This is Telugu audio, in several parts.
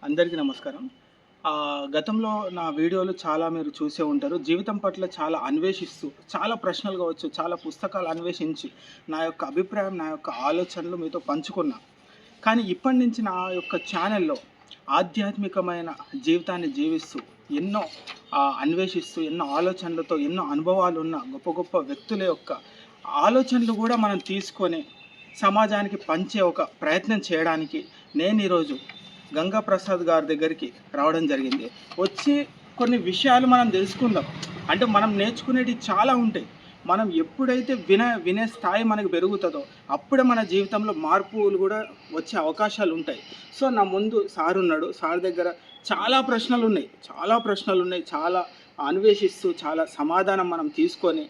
అందరికీ నమస్కారం. గతంలో నా వీడియోలు చాలా మీరు చూసే ఉంటారు. జీవితం పట్ల చాలా అన్వేషిస్తూ, చాలా ప్రశ్నలు కావచ్చు, చాలా పుస్తకాలు అన్వేషించి, నా యొక్క అభిప్రాయం, నా యొక్క ఆలోచనలు మీతో పంచుకున్నా. కానీ ఇప్పటి నుంచి నా యొక్క ఛానెల్‌లో ఆధ్యాత్మికమైన జీవితాన్ని జీవిస్తూ, ఎన్నో అన్వేషిస్తూ, ఎన్నో ఆలోచనలతో, ఎన్నో అనుభవాలున్న గొప్ప గొప్ప వ్యక్తుల యొక్క ఆలోచనలు కూడా మనం తీసుకొని, సమాజానికి పంచే ఒక ప్రయత్నం చేయడానికి నేను ఈరోజు గంగా ప్రసాద్ గారి దగ్గరికి రావడం జరిగింది. వచ్చి కొన్ని విషయాలు మనం తెలుసుకుందాం. అంటే మనం నేర్చుకునేటివి చాలా ఉంటాయి. మనం ఎప్పుడైతే వినే స్థాయి మనకు పెరుగుతుందో అప్పుడే మన జీవితంలో మార్పులు కూడా వచ్చే అవకాశాలు ఉంటాయి. సో నా ముందు సార్ ఉన్నాడు. సార్ దగ్గర చాలా ప్రశ్నలున్నాయి. చాలా అన్వేషిస్తూ చాలా సమాధానం మనం తీసుకొని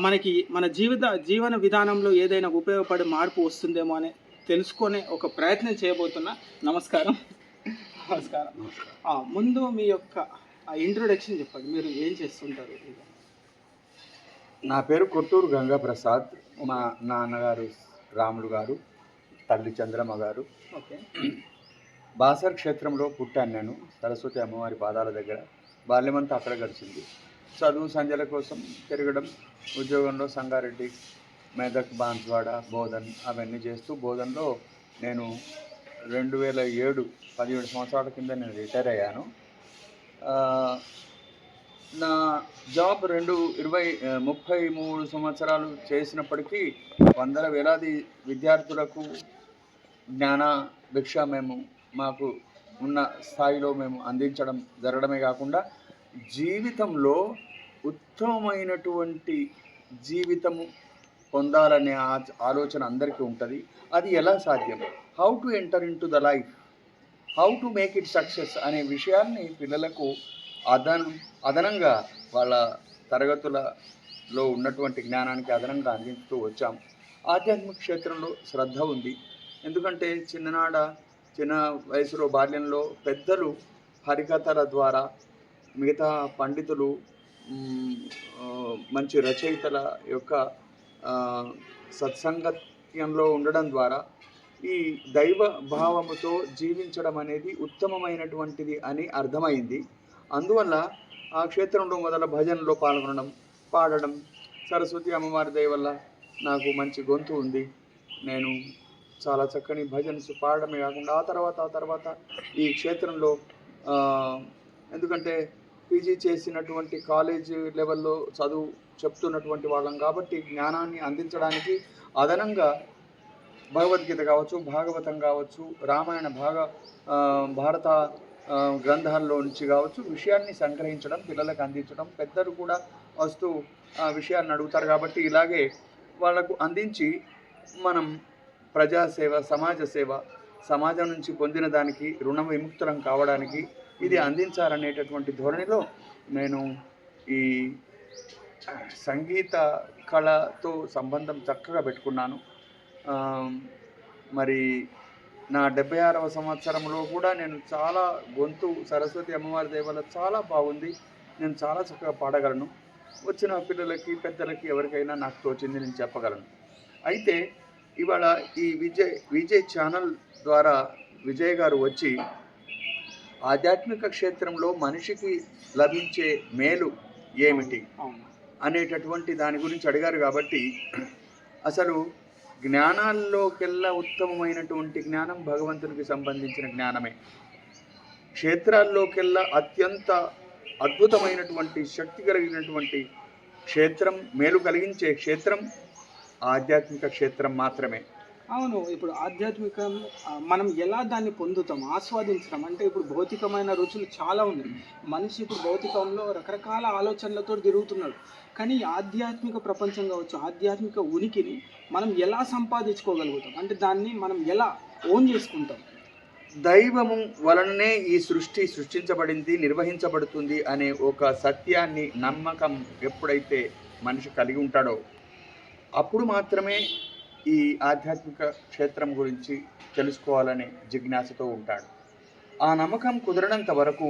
మనకి మన జీవన విధానంలో ఏదైనా ఉపయోగపడే మార్పు వస్తుందేమో అని తెలుసుకునే ఒక ప్రయత్నం చేయబోతున్నా. నమస్కారం. నమస్కారం. ముందు మీ యొక్క ఇంట్రొడక్షన్ చెప్పండి. మీరు ఏం చేస్తుంటారు? నా పేరు కొట్టూరు గంగా ప్రసాద్. మా నాన్నగారు రాములు గారు, తల్లి చంద్రమ్మ గారు. ఓకే. బాసర్ క్షేత్రంలో పుట్టాను నేను, సరస్వతి అమ్మవారి పాదాల దగ్గర. బాల్యమంతా అక్కడ గడిచింది. చదువు సంధ్యల కోసం తిరగడం, ఉద్యోగంలో సంగారెడ్డి, మెదక్, బాన్స్వాడ, బోధన్ అవన్నీ చేస్తూ బోధన్లో నేను 2007 17 సంవత్సరాల కింద నేను రిటైర్ అయ్యాను. నా జాబ్ 33 సంవత్సరాలు చేసినప్పటికీ వందల వేలాది విద్యార్థులకు జ్ఞాన భిక్ష మాకు ఉన్న స్థాయిలో మేము అందించడం జరగడమే కాకుండా జీవితంలో ఉత్తమమైనటువంటి జీవితము పొందాలనే ఆలోచన అందరికీ ఉంటుంది. అది ఎలా సాధ్యం, how to enter in to the life, how to make it success అనే విషయాన్ని పిల్లలకు అదనంగా వాళ్ళ తరగతులలో ఉన్నటువంటి జ్ఞానానికి అదనంగా అందిస్తూ వచ్చాం. ఆధ్యాత్మిక క్షేత్రంలో శ్రద్ధ ఉంది. ఎందుకంటే చిన్న వయసులో బాల్యంలో పెద్దలు హరికథల ద్వారా, మిగతా పండితులు, మంచి రచయితల యొక్క సత్సంగత్యంలో ఉండడం ద్వారా ఈ దైవ భావముతో జీవించడం అనేది ఉత్తమమైనటువంటిది అని అర్థమైంది. అందువల్ల ఆ క్షేత్రంలో మొదల భజనలో పాల్గొనడం, పాడడం, సరస్వతి అమ్మవారి దయ వల్ల నాకు మంచి గొంతు ఉంది. నేను చాలా చక్కని భజన్స్ పాడడమే కాకుండా ఆ తర్వాత ఈ క్షేత్రంలో ఎందుకంటే పీజీ చేసినటువంటి కాలేజ్ లెవెల్లో చదువు చెప్తున్నటువంటి వాళ్ళం కాబట్టి జ్ఞానాన్ని అందించడానికి అదనంగా భగవద్గీత కావచ్చు, భాగవతం కావచ్చు, రామాయణ భారత గ్రంథాల్లో నుంచి కావచ్చు విషయాన్ని సంగ్రహించడం, పిల్లలకు అందించడం, పెద్దలు కూడా వస్తూ ఆ విషయాన్ని అడుగుతారు కాబట్టి ఇలాగే వాళ్లకు అందించి మనం ప్రజాసేవ, సమాజ సేవ, సమాజం నుంచి పొందిన దానికి రుణ విముక్తులం కావడానికి ఇది అందించాలనేటటువంటి ధోరణిలో నేను ఈ సంగీత కళతో సంబంధం చక్కగా పెట్టుకున్నాను. మరి నా 76వ సంవత్సరంలో కూడా నేను చాలా గొంతు సరస్వతి అమ్మవారి దేవల చాలా బాగుంది. నేను చాలా చక్కగా పాడగలను. వచ్చిన పిల్లలకి, పెద్దలకి, ఎవరికైనా నాకు తోచింది నేను చెప్పగలను. అయితే ఇవాళ ఈ విజయ్ ఛానల్ ద్వారా విజయ్ గారు వచ్చి ఆధ్యాత్మిక క్షేత్రంలో మనిషికి లభించే మేలు ఏమిటి అనేటటువంటి దాని గురించి అడిగారు. కాబట్టి అసలు జ్ఞానాల్లోకెల్లా ఉత్తమమైనటువంటి జ్ఞానం భగవంతునికి సంబంధించిన జ్ఞానమే. క్షేత్రాల్లోకెల్లా అత్యంత అద్భుతమైనటువంటి శక్తి కలిగినటువంటి క్షేత్రం, మేలు కలిగించే క్షేత్రం ఆధ్యాత్మిక క్షేత్రం మాత్రమే. అవును. ఇప్పుడు ఆధ్యాత్మికం మనం ఎలా దాన్ని పొందుతాం, ఆస్వాదించడం అంటే ఇప్పుడు భౌతికమైన రుచులు చాలా ఉన్నాయి. మనిషి ఇప్పుడు భౌతికంలో రకరకాల ఆలోచనలతో తిరుగుతున్నాడు. కానీ ఆధ్యాత్మిక ప్రపంచం కావచ్చు, ఆధ్యాత్మిక ఉనికిని మనం ఎలా సంపాదించుకోగలుగుతాం, అంటే దాన్ని మనం ఎలా ఓన్ చేసుకుంటాం? దైవము వలననే ఈ సృష్టించబడింది, నిర్వహించబడుతుంది అనే ఒక సత్యాన్ని, నమ్మకం ఎప్పుడైతే మనిషి కలిగి ఉంటాడో అప్పుడు మాత్రమే ఈ ఆధ్యాత్మిక క్షేత్రం గురించి తెలుసుకోవాలనే జిజ్ఞాసతో ఉంటాడు. ఆ నమ్మకం కుదరనంత వరకు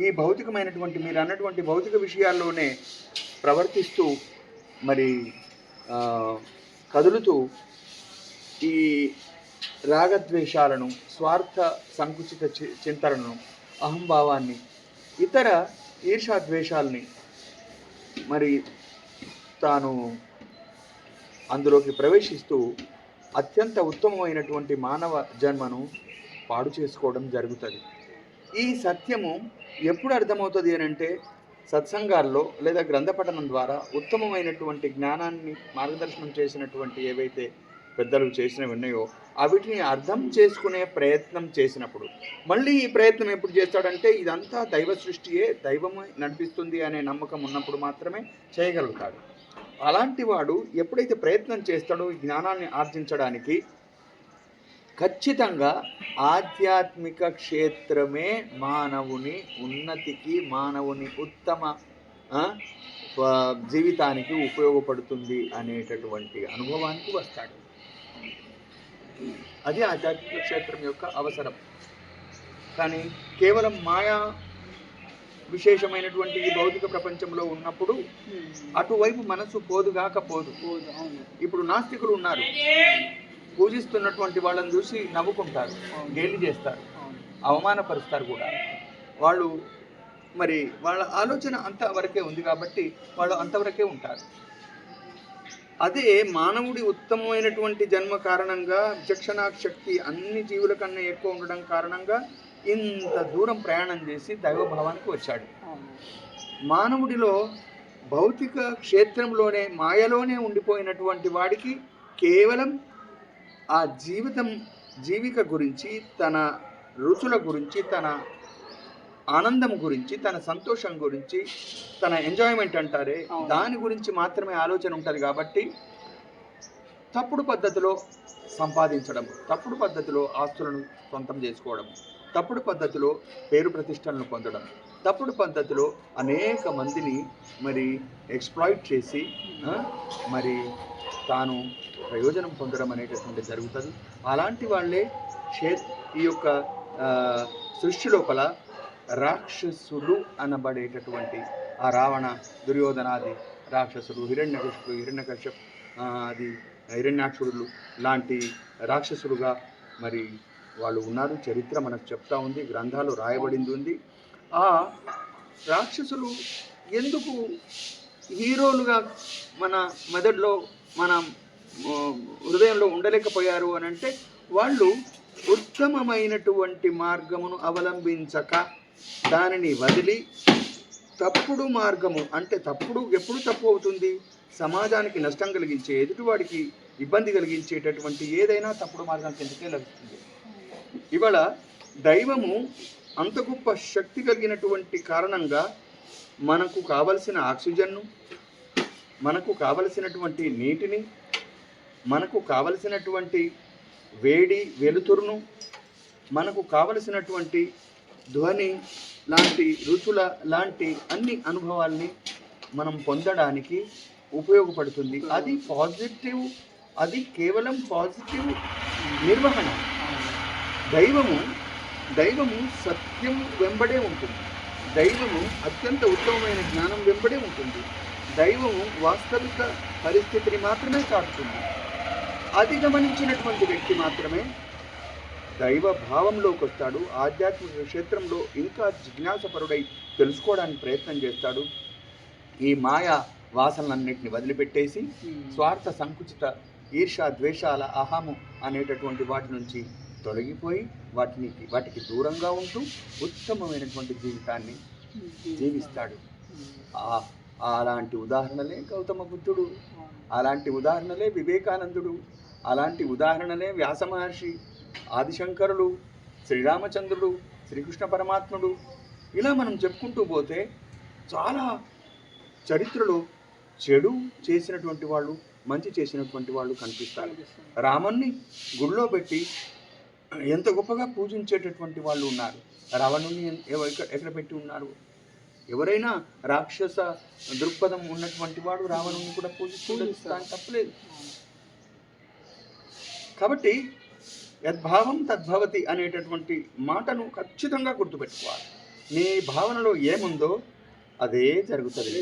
ఈ భౌతికమైనటువంటి, మీరు అన్నటువంటి భౌతిక విషయాల్లోనే ప్రవర్తిస్తూ మరి కదులుతూ ఈ రాగద్వేషాలను, స్వార్థ సంకుచిత చింతనను, అహంభావాన్ని, ఇతర ఈర్షాద్వేషాలని మరి తాను అందులోకి ప్రవేశిస్తూ అత్యంత ఉత్తమమైనటువంటి మానవ జన్మను పాడు చేసుకోవడం జరుగుతుంది. ఈ సత్యము ఎప్పుడు అర్థమవుతుంది అని అంటే సత్సంగాల్లో లేదా గ్రంథ పఠనం ద్వారా ఉత్తమమైనటువంటి జ్ఞానాన్ని మార్గదర్శనం చేసినటువంటి ఏవైతే పెద్దలు చేసినవి ఉన్నాయో వీటిని అర్థం చేసుకునే ప్రయత్నం చేసినప్పుడు, మళ్ళీ ఈ ప్రయత్నం ఎప్పుడు చేస్తాడంటే ఇదంతా దైవ సృష్టియే, దైవమే నడిపిస్తుంది అనే నమ్మకం ఉన్నప్పుడు మాత్రమే చేయగలుగుతాడు. అలాంటి వాడు ఎప్పుడైతే ప్రయత్నం చేస్తాడో ఈ జ్ఞానాన్ని ఆర్జించడానికి, ఖచ్చితంగా ఆధ్యాత్మిక క్షేత్రమే మానవుని ఉన్నతికి, మానవుని ఉత్తమ జీవితానికి ఉపయోగపడుతుంది అనేటటువంటి అనుభవానికి వస్తాడు. అది ఆధ్యాత్మిక క్షేత్రం యొక్క అవసరం. కానీ కేవలం మాయా విశేషమైనటువంటి ఈ భౌతిక ప్రపంచంలో ఉన్నప్పుడు అటువైపు మనసు పోదు. ఇప్పుడు నాస్తికులు ఉన్నారు, పూజిస్తున్నటువంటి వాళ్ళని చూసి నవ్వుకుంటారు, గేలి చేస్తారు, అవమానపరుస్తారు కూడా. వాళ్ళు మరి వాళ్ళ ఆలోచన అంతవరకే ఉంది కాబట్టి వాళ్ళు అంతవరకే ఉంటారు. అదే మానవుడి ఉత్తమమైనటువంటి జన్మ కారణంగా, విచక్షణ శక్తి అన్ని జీవుల కన్నా ఎక్కువ ఉండడం కారణంగా ఇంత దూరం ప్రయాణం చేసి దైవభావానికి వచ్చాడు. మానవుడిలో భౌతిక క్షేత్రంలోనే, మాయలోనే ఉండిపోయినటువంటి వాడికి కేవలం ఆ జీవిక గురించి, తన రుచుల గురించి, తన ఆనందం గురించి, తన సంతోషం గురించి, తన ఎంజాయ్మెంట్ అంటారే దాని గురించి మాత్రమే ఆలోచన ఉంటుంది. కాబట్టి తప్పుడు పద్ధతిలో సంపాదించడం, తప్పుడు పద్ధతిలో ఆస్తులను సొంతం చేసుకోవడం, తప్పుడు పద్ధతిలో పేరు ప్రతిష్టలను పొందడం, తప్పుడు పద్ధతిలో అనేక మందిని మరి ఎక్స్ప్లాయిట్ చేసి మరి తాను ప్రయోజనం పొందడం అనేటటువంటి జరుగుతుంది. అలాంటి వాళ్ళే ఈ యొక్క సృష్టి లోపల రాక్షసులు అనబడేటటువంటి ఆ రావణ, దుర్యోధనాది రాక్షసులు, హిరణ్యకశ్యప్ అది హిరణ్యాక్షుడులు లాంటి రాక్షసులుగా మరి వాళ్ళు ఉన్నారు. చరిత్ర మనకు చెప్తా ఉంది, గ్రంథాలు రాయబడింది ఉంది. ఆ రాక్షసులు ఎందుకు హీరోలుగా మన మెదడులో, మన హృదయంలో ఉండలేకపోయారు అని అంటే, వాళ్ళు ఉత్తమమైనటువంటి మార్గమును అవలంబించక దానిని వదిలి తప్పుడు మార్గము, అంటే తప్పుడు ఎప్పుడు తప్పు అవుతుంది? సమాజానికి నష్టం కలిగించే, ఎదుటివాడికి ఇబ్బంది కలిగించేటటువంటి ఏదైనా తప్పుడు మార్గం కిందకే లభిస్తుంది. ఇవాళ దైవము అంత గొప్ప శక్తి కలిగినటువంటి కారణంగా మనకు కావలసిన ఆక్సిజన్ను, మనకు కావలసినటువంటి నీటిని, మనకు కావలసినటువంటి వేడి వెలుతురును, మనకు కావలసినటువంటి ధ్వని లాంటి, రుచుల లాంటి అన్ని అనుభవాల్ని మనం పొందడానికి ఉపయోగపడుతుంది. అది పాజిటివ్, అది కేవలం పాజిటివ్ నిర్వహణ. దైవము సత్యం వెంబడే ఉంటుంది. దైవము అత్యంత ఉత్తమమైన జ్ఞానం వెంబడే ఉంటుంది. దైవము వాస్తవిక పరిస్థితిని మాత్రమే చాటుతుంది. అది గమనించినటువంటి వ్యక్తి మాత్రమే దైవ భావంలోకి వస్తాడు. ఆధ్యాత్మిక క్షేత్రంలో ఇంకా జిజ్ఞాసపరుడై తెలుసుకోవడానికి ప్రయత్నం చేస్తాడు. ఈ మాయా వాసనలన్నింటినీ వదిలిపెట్టేసి స్వార్థ సంకుచిత ఈర్ష ద్వేషాల అహము అనేటటువంటి వాటి నుంచి తొలగిపోయి వాటికి దూరంగా ఉంటూ ఉత్తమమైనటువంటి జీవితాన్ని జీవిస్తాడు. అలాంటి ఉదాహరణలే గౌతమ బుద్ధుడు, అలాంటి ఉదాహరణలే వివేకానందుడు, అలాంటి ఉదాహరణలే వ్యాస మహర్షి, ఆదిశంకరులు, శ్రీరామచంద్రుడు, శ్రీకృష్ణ పరమాత్ముడు. ఇలా మనం చెప్పుకుంటూ పోతే చాలా చరిత్రలో చెడు చేసినటువంటి వాళ్ళు, మంచి చేసినటువంటి వాళ్ళు కనిపిస్తారు. రాముణ్ణి గుడిలో పెట్టి ఎంత గొప్పగా పూజించేటటువంటి వాళ్ళు ఉన్నారు. రావణుని ఎక్కడ పెట్టి ఉన్నారు? ఎవరైనా రాక్షస దృక్పథం ఉన్నటువంటి వాడు రావణుని కూడా పూజిస్తానికి తప్పలేదు. కాబట్టి యద్భావం తద్భవతి అనేటటువంటి మాటను ఖచ్చితంగా గుర్తుపెట్టుకోవాలి. నీ భావనలో ఏముందో అదే జరుగుతుంది.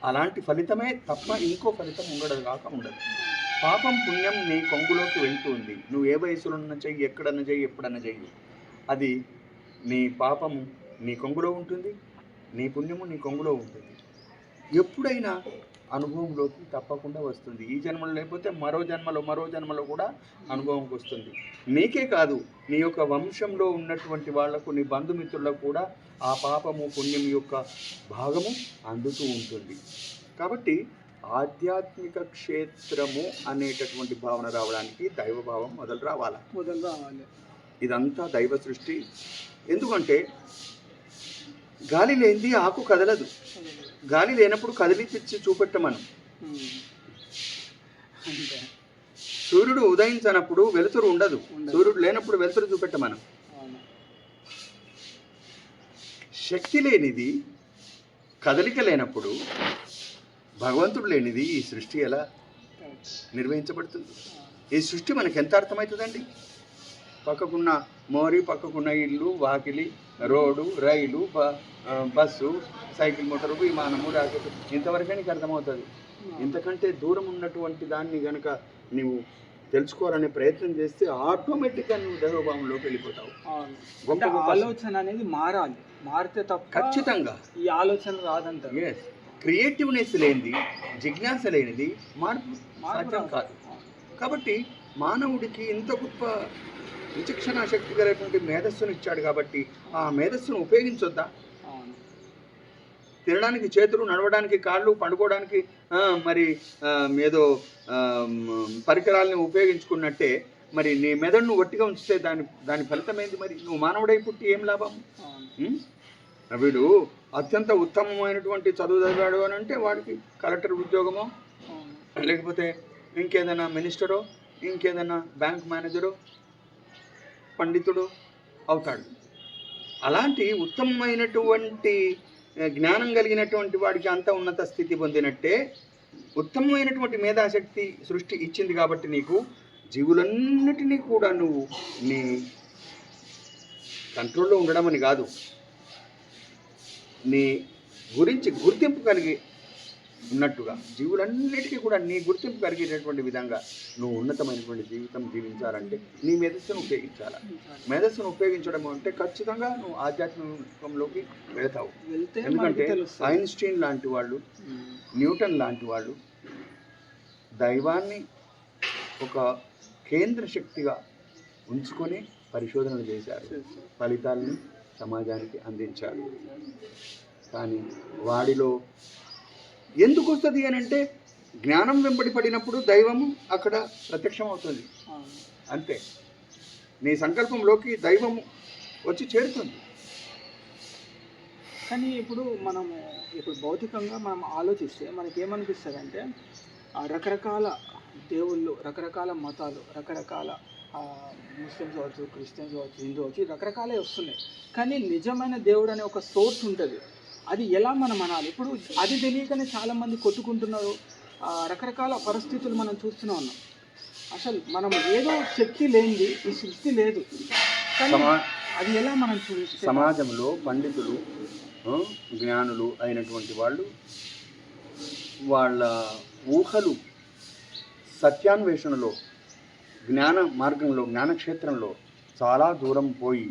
అలాంటి ఫలితమే తప్ప ఇంకో ఫలితం ఉండదు. పాపం పుణ్యం నీ కొంగులోకి వెళ్తుంది. నువ్వు ఏ వయసులో ఉన్న చెయ్యి, ఎక్కడన్నా చెయ్యి, ఎప్పుడన్నా చెయ్యి, అది నీ పాపము నీ కొంగులో ఉంటుంది, నీ పుణ్యము నీ కొంగులో ఉంటుంది. ఎప్పుడైనా అనుభవంలోకి తప్పకుండా వస్తుంది. ఈ జన్మలో లేకపోతే మరో జన్మలో కూడా అనుభవంకి వస్తుంది. నీకే కాదు, నీ యొక్క వంశంలో ఉన్నటువంటి వాళ్లకు, నీ బంధుమిత్రులకు కూడా ఆ పాపము పుణ్యం యొక్క భాగము అందుతూ ఉంటుంది. కాబట్టి ఆధ్యాత్మిక క్షేత్రము అనేటటువంటి భావన రావడానికి దైవభావం మొదలు రావాలి. ఇదంతా దైవ సృష్టి. ఎందుకంటే గాలి లేనిది ఆకు కదలదు. గాలి లేనప్పుడు కదిలి తెచ్చి చూపెట్టమను. సూర్యుడు ఉదయించినప్పుడు వెలుతురు ఉండదు. సూర్యుడు లేనప్పుడు వెలుతురు చూపెట్టమను. శక్తి లేనిది, కదలిక లేనప్పుడు, భగవంతుడు లేనిది ఈ సృష్టి ఎలా నిర్వహించబడుతుంది? ఈ సృష్టి మనకి ఎంత అర్థమవుతుందండి? పక్కకున్న మోరి, పక్కకున్న ఇల్లు, వాకిలి, రోడ్డు, రైలు, బస్సు, సైకిల్, మోటారు, విమానము, రాకెట్, ఇంతవరకే నీకు అర్థమవుతుంది. ఇంతకంటే దూరం ఉన్నటువంటి దాన్ని కనుక నువ్వు తెలుసుకోవాలనే ప్రయత్నం చేస్తే ఆటోమేటిక్గా నువ్వు దైవభావంలోకి వెళ్ళిపోతావు. గొప్ప ఆలోచన అనేది మారాలి. మారితే తప్ప ఖచ్చితంగా ఈ ఆలోచన రాదంట. క్రియేటివ్నెస్ లేనిది, జిజ్ఞాస లేనిది మార్పు సాధ్యం కాదు. కాబట్టి మానవుడికి ఇంత గొప్ప విచక్షణ శక్తి కలిగినటువంటి మేధస్సును ఇచ్చాడు. కాబట్టి ఆ మేధస్సును ఉపయోగించొద్దా? తినడానికి చేతులు, నడవడానికి కాళ్ళు, పండుకోవడానికి మరి ఏదో పరికరాలని ఉపయోగించుకున్నట్టే మరి నీ మెదడును ఒట్టిగా ఉంచితే దాని ఫలితం ఏంటి? మరి నువ్వు మానవుడై పుట్టి ఏం లాభం? వీడు అత్యంత ఉత్తమమైనటువంటి చదువు చదివాడు అని అంటే వాడికి కలెక్టర్ ఉద్యోగమో, లేకపోతే ఇంకేదైనా మినిస్టరో, ఇంకేదైనా బ్యాంక్ మేనేజరో, పండితుడు అవుతాడు. అలాంటి ఉత్తమమైనటువంటి జ్ఞానం కలిగినటువంటి వాడికి అంత ఉన్నత స్థితి పొందినట్టే ఉత్తమమైనటువంటి మేధాశక్తి సృష్టి ఇచ్చింది. కాబట్టి నీకు జీవులన్నిటినీ కూడా నువ్వు నీ కంట్రోల్లో ఉండడం అని కాదు, నీ గురించి గుర్తింపు కలిగి ఉన్నట్టుగా జీవులన్నిటికీ కూడా నీ గుర్తింపు కలిగేటటువంటి విధంగా నువ్వు ఉన్నతమైనటువంటి జీవితం జీవించాలంటే నీ మేధస్సును ఉపయోగించాలి. మేధస్సును ఉపయోగించడం అంటే ఖచ్చితంగా నువ్వు ఆధ్యాత్మికంలోకి వెళతావు. ఎందుకంటే ఐన్స్టీన్ లాంటి వాళ్ళు, న్యూటన్ లాంటి వాళ్ళు దైవాన్ని ఒక కేంద్ర శక్తిగా ఉంచుకొని పరిశోధనలు చేశారు, ఫలితాలను సమాజానికి అందించారు. కానీ వాడిలో ఎందుకు వస్తుంది అని అంటే జ్ఞానం వెంబడి పడినప్పుడు దైవము అక్కడ ప్రత్యక్షం అవుతుంది. అంతే, నీ సంకల్పంలోకి దైవము వచ్చి చేరుతుంది. కానీ ఇప్పుడు భౌతికంగా మనం ఆలోచిస్తే మనకేమనిపిస్తుంది అంటే రకరకాల దేవుళ్ళు, రకరకాల మతాలు, రకరకాల ముస్లిమ్స్ అవ్వచ్చు, క్రిస్టియన్స్ అవ్వచ్చు, హిందూ అవ్వచ్చు, రకరకాలే వస్తున్నాయి. కానీ నిజమైన దేవుడు అనే ఒక సోర్స్ ఉంటుంది. అది ఎలా మనం అనాలి? ఇప్పుడు అది తెలియకనే చాలామంది కొట్టుకుంటున్నారు. రకరకాల పరిస్థితులు మనం చూస్తూనే ఉన్నాం. అసలు మనం ఏదో శక్తి లేనిది ఈ సృష్టి లేదు. అది ఎలా మనం చూస్తే సమాజంలో పండితులు, జ్ఞానులు అయినటువంటి వాళ్ళు వాళ్ళ ఊహలు సత్యాన్వేషణలో, జ్ఞాన మార్గంలో, జ్ఞానక్షేత్రంలో చాలా దూరం పోయి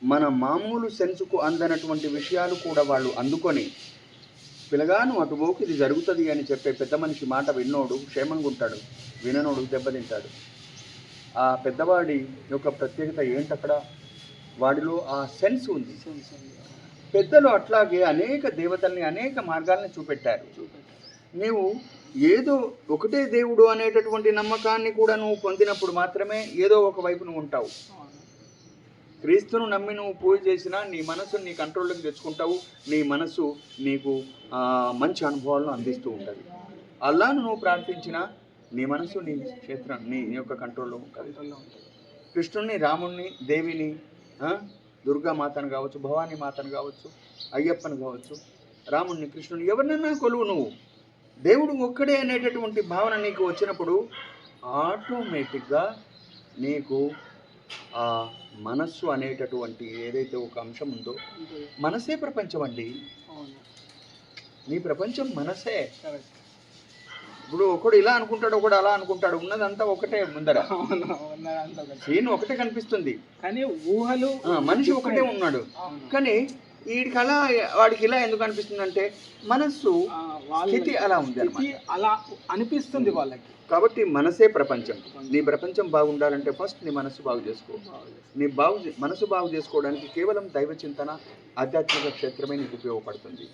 మన మామూలు సెన్సుకు అందనటువంటి విషయాలు కూడా వాళ్ళు అందుకొని పిల్లగాను అటుపోకు ఇది జరుగుతుంది అని చెప్పే పెద్ద మనిషి మాట విన్నోడు క్షేమంగా ఉంటాడు, విననోడు దెబ్బతింటాడు. ఆ పెద్దవాడి యొక్క ప్రత్యేకత ఏంటక్కడ? వాడిలో ఆ సెన్స్ ఉంది. పెద్దలు అట్లాగే అనేక దేవతల్ని, అనేక మార్గాల్ని చూపెట్టారు. నీవు ఏదో ఒకటే దేవుడు అనేటటువంటి నమ్మకాన్ని కూడా నువ్వు పొందినప్పుడు మాత్రమే ఏదో ఒక వైపు నువ్వు ఉంటావు. క్రీస్తును నమ్మి నువ్వు పూజ చేసినా నీ మనసును నీ కంట్రోల్లోకి తెచ్చుకుంటావు. నీ మనసు నీకు మంచి అనుభవాలను అందిస్తూ ఉంటుంది. అల్లాను నువ్వు ప్రార్థించినా నీ మనసు నీ క్షేత్రం నీ యొక్క కంట్రోల్లో ఉంటుంది. కృష్ణుని, రాముణ్ణి, దేవిని, దుర్గామాతను కావచ్చు, భవానీ మాతను కావచ్చు, అయ్యప్పను కావచ్చు, రాముణ్ణి, కృష్ణుని, ఎవరినైనా కొలువు. నువ్వు దేవుడు ఒక్కడే అనేటటువంటి భావన నీకు వచ్చినప్పుడు ఆటోమేటిక్గా నీకు ఆ మనస్సు అనేటటువంటి ఏదైతే ఒక అంశం ఉందో, మనసే ప్రపంచం అండి. నీ ప్రపంచం మనసే. ఇప్పుడు ఒకడు ఇలా అనుకుంటాడు, ఒకడు అలా అనుకుంటాడు, ఉన్నదంతా ఒకటే ముందర, అవును, ఉన్నదంతా ఒకటే. సీన్ ఒకటే కనిపిస్తుంది, కానీ ఊహలు మనిషి ఒకటే ఉన్నాడు. అవును. కానీ వీడికి అలా, వాడికి ఇలా ఎందుకు అనిపిస్తుంది అంటే మనస్సు వాళ్ళ స్థితి అలా ఉంది స్థితి అన్నమాట. అలా అనిపిస్తుంది వాళ్ళకి. కాబట్టి మనసే ప్రపంచం. నీ ప్రపంచం బాగుండాలంటే ఫస్ట్ నీ మనస్సు బాగు చేసుకో. నీ మనసు బాగు చేసుకోవడానికి కేవలం దైవ చింతన, ఆధ్యాత్మిక క్షేత్రమే నీకు ఉపయోగపడుతుంది.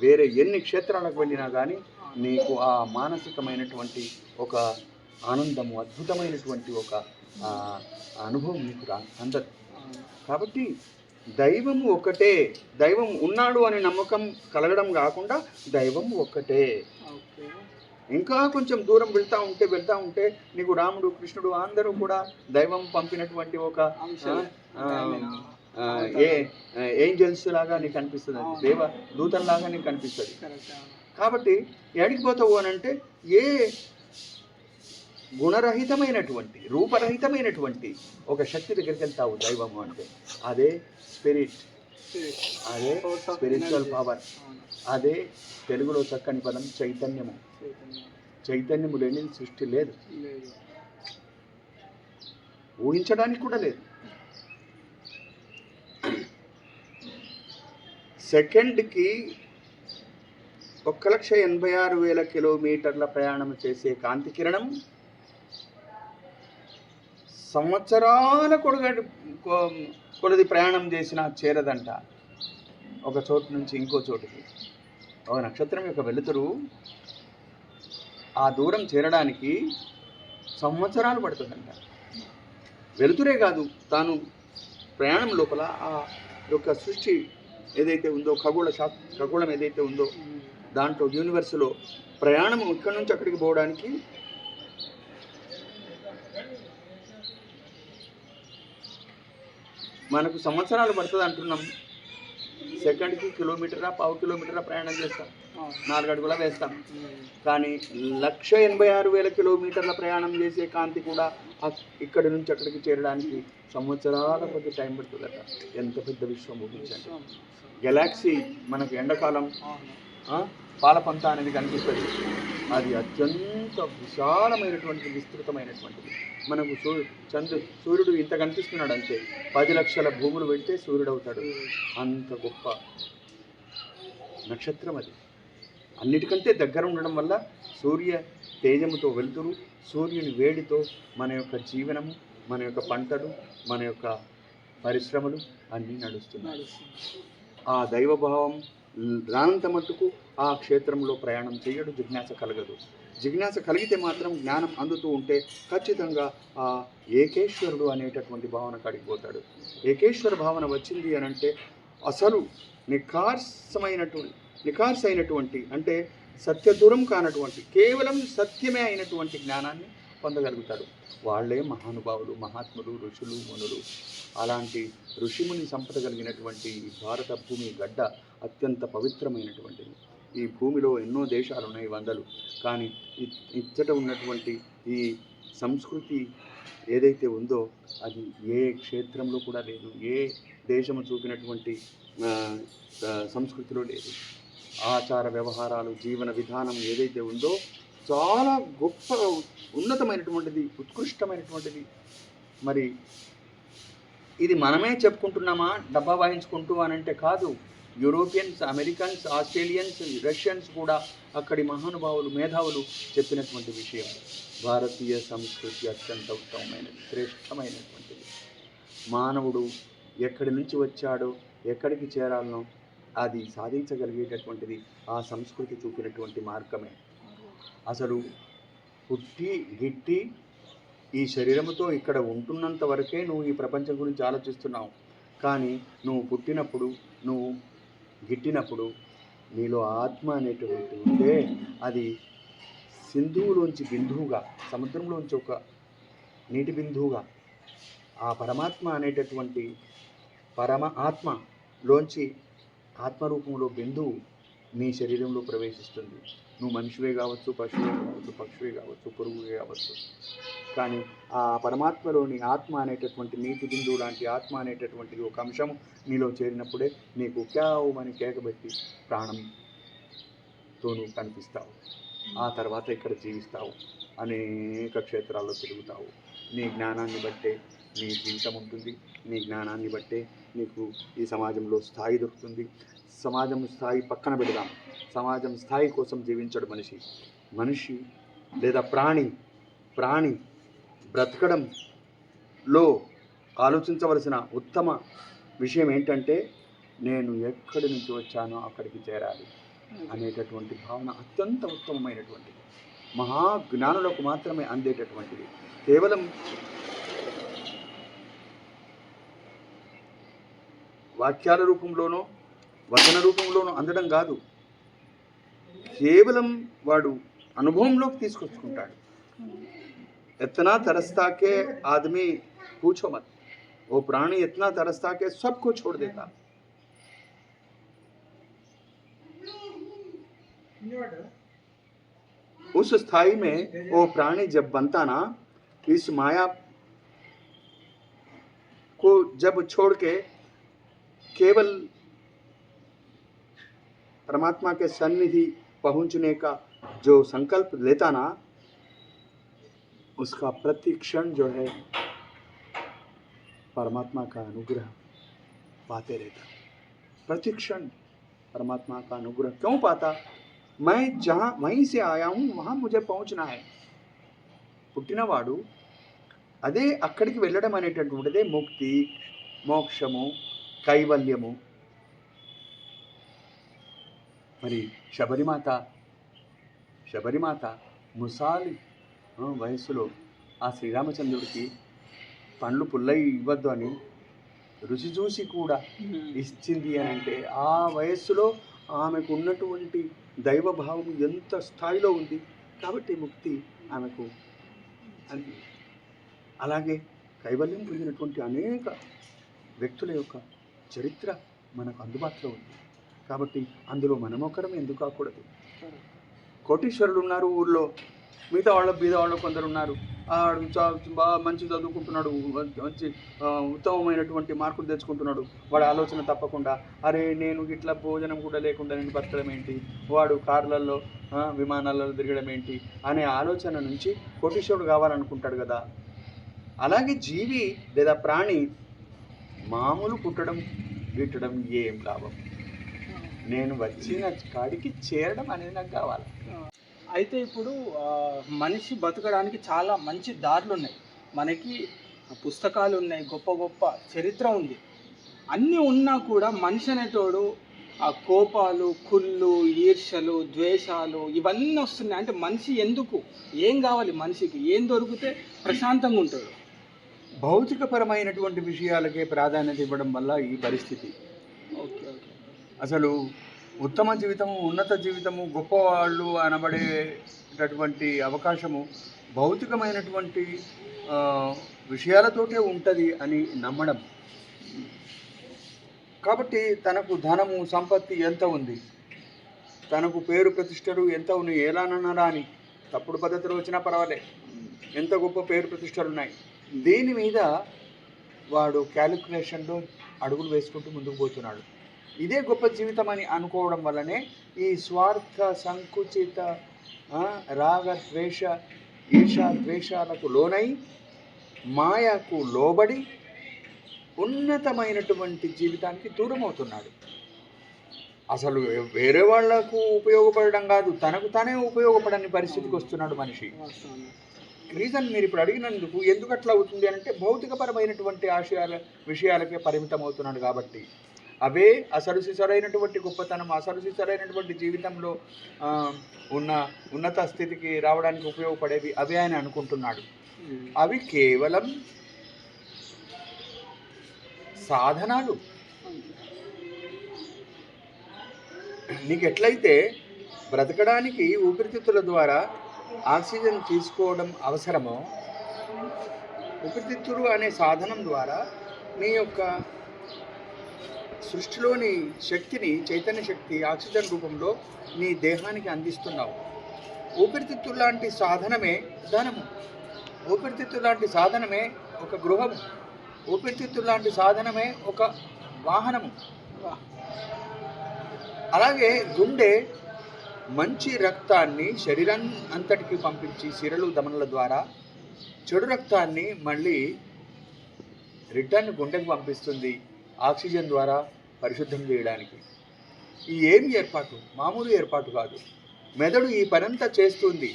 వేరే ఎన్ని క్షేత్రాలకు వెళ్ళినా కానీ నీకు ఆ మానసికమైనటువంటి ఒక ఆనందము, అద్భుతమైనటువంటి ఒక అనుభవం నీకు అందదు. కాబట్టి దైవము ఒక్కటే, దైవం ఉన్నాడు అనే నమ్మకం కలగడం కాకుండా దైవం ఒక్కటే. ఇంకా కొంచెం దూరం వెళ్తా ఉంటే నీకు రాముడు, కృష్ణుడు అందరూ కూడా దైవం పంపినటువంటి ఒక ఏంజల్స్ లాగా నీకు అనిపిస్తుంది, దేవ దూతల్లాగా నీకు కనిపిస్తుంది. కాబట్టి ఎడికి పోతావు అని అంటే ఏ గుణరహితమైనటువంటి, రూపరహితమైనటువంటి ఒక శక్తి దగ్గరికి వెళ్తావు. దైవము అంటే అదే స్పిరిట్, అదే స్పిరిచువల్ పవర్, అదే తెలుగులో చక్కని పదం చైతన్యము. చైతన్యము లేని సృష్టి లేదు, ఊహించడానికి కూడా లేదు. సెకండ్కి 1,86,000 కిలోమీటర్ల ప్రయాణం చేసే కాంతి కిరణం సంవత్సరాల కొలది ప్రయాణం చేసినా చేరదంట ఒక చోటు నుంచి ఇంకో చోటుకి. ఒక నక్షత్రం యొక్క వెలుతురు ఆ దూరం చేరడానికి సంవత్సరాలు పడుతుందంట. వెలుతురే కాదు, తాను ప్రయాణం లోపల ఆ యొక్క సృష్టి ఏదైతే ఉందో, ఖగోళం ఏదైతే ఉందో, దాంట్లో యూనివర్స్లో ప్రయాణం ఇక్కడి నుంచి అక్కడికి పోవడానికి మనకు సంవత్సరాలు పడుతుంది అంటున్నాం. సెకండ్కి కిలోమీటరా, పావు కిలోమీటరా ప్రయాణం చేస్తాం, 4 అడుగుల వేస్తాం. కానీ 1,86,000 కిలోమీటర్ల ప్రయాణం చేసే కాంతి కూడా ఇక్కడి నుంచి అక్కడికి చేరడానికి సంవత్సరాల కొద్ది టైం పడుతుందట. ఎంత పెద్ద విశ్వం ఊహించండి. గెలాక్సీ మనకు ఎండాకాలం పాలపంత అనేది కనిపిస్తుంది, అది అత్యంత విశాలమైనటువంటి, విస్తృతమైనటువంటిది. మనకు సూర్యుడు ఇంత కనిపిస్తున్నాడు అంతే, 10 లక్షల భూములు పెడితే సూర్యుడు అవుతాడు. అంత గొప్ప నక్షత్రం అది. అన్నిటికంటే దగ్గర ఉండడం వల్ల సూర్య తేజముతో వెలుతురు, సూర్యుని వేడితో మన యొక్క జీవనము, మన యొక్క పంటలు, మన యొక్క పరిశ్రమలు అన్నీ నడుస్తున్నాయి. ఆ దైవభావం రానంత మట్టుకు ఆ క్షేత్రంలో ప్రయాణం చేయడు, జిజ్ఞాస కలగదు. జిజ్ఞాస కలిగితే మాత్రం జ్ఞానం అందుతూ ఉంటే ఖచ్చితంగా ఆ ఏకేశ్వరుడు అనేటటువంటి భావన కడిగిపోతాడు. ఏకేశ్వర భావన వచ్చింది అని అంటే అసలు నిఖార్స్ అయినటువంటి అంటే సత్యదూరం కానటువంటి కేవలం సత్యమే అయినటువంటి జ్ఞానాన్ని పొందగలుగుతాడు. వాళ్ళే మహానుభావులు, మహాత్ములు, ఋషులు, మునులు. అలాంటి ఋషిముని సంపద కలిగినటువంటి ఈ భారత భూమి గడ్డ అత్యంత పవిత్రమైనటువంటిది. ఈ భూమిలో ఎన్నో దేశాలు ఉన్నాయి, 100. కానీ ఇచ్చట ఉన్నటువంటి ఈ సంస్కృతి ఏదైతే ఉందో అది ఏ క్షేత్రంలో కూడా లేదు, ఏ దేశము చూపినటువంటి సంస్కృతిలో లేదు. ఆచార వ్యవహారాలు, జీవన విధానం ఏదైతే ఉందో చాలా గొప్ప, ఉన్నతమైనటువంటిది, ఉత్కృష్టమైనటువంటిది. మరి ఇది మనమే చెప్పుకుంటున్నామా డబ్బా వాయించుకుంటూ అని అంటే కాదు. యూరోపియన్స్, అమెరికన్స్, ఆస్ట్రేలియన్స్, రష్యన్స్ కూడా అక్కడి మహానుభావులు, మేధావులు చెప్పినటువంటి విషయం. భారతీయ సంస్కృతి అత్యంత ఉత్తమమైనది, శ్రేష్టమైనటువంటిది. మానవుడు ఎక్కడి నుంచి వచ్చాడో, ఎక్కడికి చేరాలనో అది సాధించగలిగేటటువంటిది ఆ సంస్కృతి చూపినటువంటి మార్గమే. అసలు పుట్టి గిట్టి ఈ శరీరముతో ఇక్కడ ఉంటున్నంత వరకే నువ్వు ఈ ప్రపంచం గురించి ఆలోచిస్తున్నావు. కానీ నువ్వు పుట్టినప్పుడు, నువ్వు గిట్టినప్పుడు నీలో ఆత్మ అనేటువంటి ఉంటే అది సింధువులోంచి బిందువుగా, సముద్రంలోంచి ఒక నీటి బిందువుగా ఆ పరమాత్మ అనేటటువంటి ఆత్మలోంచి ఆత్మరూపంలో బిందువు నీ శరీరంలో ప్రవేశిస్తుంది. నువ్వు మనిషివే కావచ్చు, పశువే కావచ్చు, పక్షువే కావచ్చు, పురుగువే కావచ్చు. కానీ ఆ పరమాత్మలోని ఆత్మ అనేటటువంటి నీటి బిందువు లాంటి ఆత్మ అనేటటువంటిది ఒక అంశం నీలో చేరినప్పుడే నీకు క్యావుమని కేకబెట్టి ప్రాణంతో నువ్వు కనిపిస్తావు. ఆ తర్వాత ఇక్కడ జీవిస్తావు, అనేక క్షేత్రాల్లో తిరుగుతావు. నీ జ్ఞానాన్ని బట్టే నీ జీవితం ఉంటుంది, నీ జ్ఞానాన్ని బట్టే నీకు ఈ సమాజంలో స్థాయి దొరుకుతుంది. సమాజం స్థాయి పక్కన పెడదాం, సమాజం స్థాయి కోసం జీవించడు మనిషి లేదా ప్రాణి బ్రతకడంలో ఆలోచించవలసిన ఉత్తమ విషయం ఏంటంటే నేను ఎక్కడి నుంచి వచ్చానో అక్కడికి చేరాలి అనేటటువంటి భావన అత్యంత ఉత్తమమైనటువంటిది, మహాజ్ఞానులకు మాత్రమే అందేటటువంటిది. కేవలం వాక్యాల రూపంలోనో వచన రూపంలోనో అందడం కాదు, కేవలం వాడు అనుభవంలోకి తీసుకొచ్చుకుంటాడు. इतना तरसता के आदमी पूछो मत, वो प्राणी इतना तरसता के सबको छोड़ देता. उस स्थाई में वो प्राणी जब बनता ना, इस माया को जब छोड़ के केवल परमात्मा के सन्निधि पहुंचने का जो संकल्प लेता ना, उसका प्रति क्षण जो है परमात्मा का अनुग्रह पाते रहता. प्रति क्षण परमात्मा का अनुग्रह क्यों पाता? मैं जहाँ वहीं से आया हूँ वहाँ मुझे पहुँचना है. పుట్టినవాడు అదే అక్కడికి వెళ్ళడం అనేటటువంటిదే ముక్తి, మోక్షము, కైవల్యము. మరి శబరిమాత ముసాలి వయస్సులో ఆ శ్రీరామచంద్రుడికి పండ్లు పుల్లయి ఇవ్వద్దు అని రుచి చూసి కూడా ఇచ్చింది అని అంటే ఆ వయస్సులో ఆమెకు ఉన్నటువంటి దైవభావం ఎంత స్థాయిలో ఉంది కాబట్టి ముక్తి ఆమెకు అని. అలాగే కైవల్యం పొందినటువంటి అనేక వ్యక్తుల యొక్క చరిత్ర మనకు అందుబాటులో ఉంది కాబట్టి అందులో మనమొక్కరం ఎందుకు కాకూడదు. కోటీశ్వరులు ఉన్నారు ఊళ్ళో, మిగతా బీద వాళ్ళు కొందరు ఉన్నారు, బాగా మంచి చదువుకుంటున్నాడు, మంచి ఉత్తమమైనటువంటి మార్కులు తెచ్చుకుంటున్నాడు, వాడి ఆలోచన తప్పకుండా అరే నేను ఇట్లా భోజనం కూడా లేకుండా నేను బతకడం ఏంటి, వాడు కార్లలో విమానాలలో తిరగడం ఏంటి అనే ఆలోచన నుంచి కోటీశ్వరుడు కావాలనుకుంటాడు కదా. అలాగే జీవి లేదా ప్రాణి మామూలు పుట్టడం గిట్టడం ఏం లాభం, నేను వచ్చిన కాడికి చేరడం అనేది నాకు కావాలి. అయితే ఇప్పుడు మనిషి బతకడానికి చాలా మంచి దారులు ఉన్నాయి, మనకి పుస్తకాలు ఉన్నాయి, గొప్ప గొప్ప చరిత్ర ఉంది, అన్నీ ఉన్నా కూడా మనిషి అనేటోడు ఆ కోపాలు, కుళ్ళు, ఈర్ష్యలు, ద్వేషాలు ఇవన్నీ వస్తున్నాయి. అంటే మనిషి ఎందుకు, ఏం కావాలి, మనిషికి ఏం దొరికితే ప్రశాంతంగా ఉంటాడు? భౌతికపరమైనటువంటి విషయాలకే ప్రాధాన్యత ఇవ్వడం వల్ల ఈ పరిస్థితి. Okay okay. అసలు ఉత్తమ జీవితము, ఉన్నత జీవితము, గొప్పవాళ్ళు అనబడేటటువంటి అవకాశము భౌతికమైనటువంటి విషయాలతోటే ఉంటుంది అని నమ్మడం. కాబట్టి తనకు ధనము, సంపత్తి ఎంత ఉంది, తనకు పేరు ప్రతిష్టలు ఎంత ఉన్నాయి, ఎలానన్నారా అని తప్పుడు పద్ధతిలో వచ్చినా పర్వాలే, ఎంత గొప్ప పేరు ప్రతిష్టలు ఉన్నాయి, దీని మీద వాడు క్యాలిక్యులేషన్లో అడుగులు వేసుకుంటూ ముందుకు పోతున్నాడు. ఇదే గొప్ప జీవితం అని అనుకోవడం వల్లనే ఈ స్వార్థ, సంకుచిత, రాగ, ద్వేష, ఈర్ష, ద్వేషాలకు లోనై మాయకు లోబడి ఉన్నతమైనటువంటి జీవితానికి దూరం అవుతున్నాడు. అసలు వేరే వాళ్లకు ఉపయోగపడడం కాదు, తనకు తానే ఉపయోగపడని పరిస్థితికి వస్తున్నాడు మనిషి. రీజన్ మీరు ఇప్పుడు అడిగినందుకు ఎందుకు అట్లా అవుతుంది అంటే భౌతికపరమైనటువంటి విషయాలకే పరిమితం అవుతున్నాడు కాబట్టి. అవే అసలు సిసరైనటువంటి గొప్పతనం, అసలు సిసరైనటువంటి జీవితంలో ఉన్న ఉన్నత స్థితికి రావడానికి ఉపయోగపడేవి అవే అని అనుకుంటున్నాడు. అవి కేవలం సాధనాలు. నీకు ఎట్లయితే బ్రతకడానికి ఊపిరితిత్తుల ద్వారా ఆక్సిజన్ తీసుకోవడం అవసరమో, ఊపిరితిత్తులు అనే సాధనం ద్వారా నీ యొక్క సృష్టిలోని శక్తిని, చైతన్య శక్తి ఆక్సిజన్ రూపంలో నీ దేహానికి అందిస్తున్నావు. ఊపిరితిత్తులు లాంటి సాధనమే ధనము, ఊపిరితిత్తులు లాంటి సాధనమే ఒక గృహము, ఊపిరితిత్తులు లాంటి సాధనమే ఒక వాహనము. అలాగే గుండె మంచి రక్తాన్ని శరీరం అంతటికి పంపించి సిరలు ధమనుల ద్వారా, చెడు రక్తాన్ని మళ్ళీ రిటర్న్ గుండెకు పంపిస్తుంది ఆక్సిజన్ ద్వారా పరిశుద్ధం చేయడానికి. ఈ ఏమి ఏర్పాటు, మామూలు ఏర్పాటు కాదు. మెదడు ఈ పనంతా చేస్తుంది.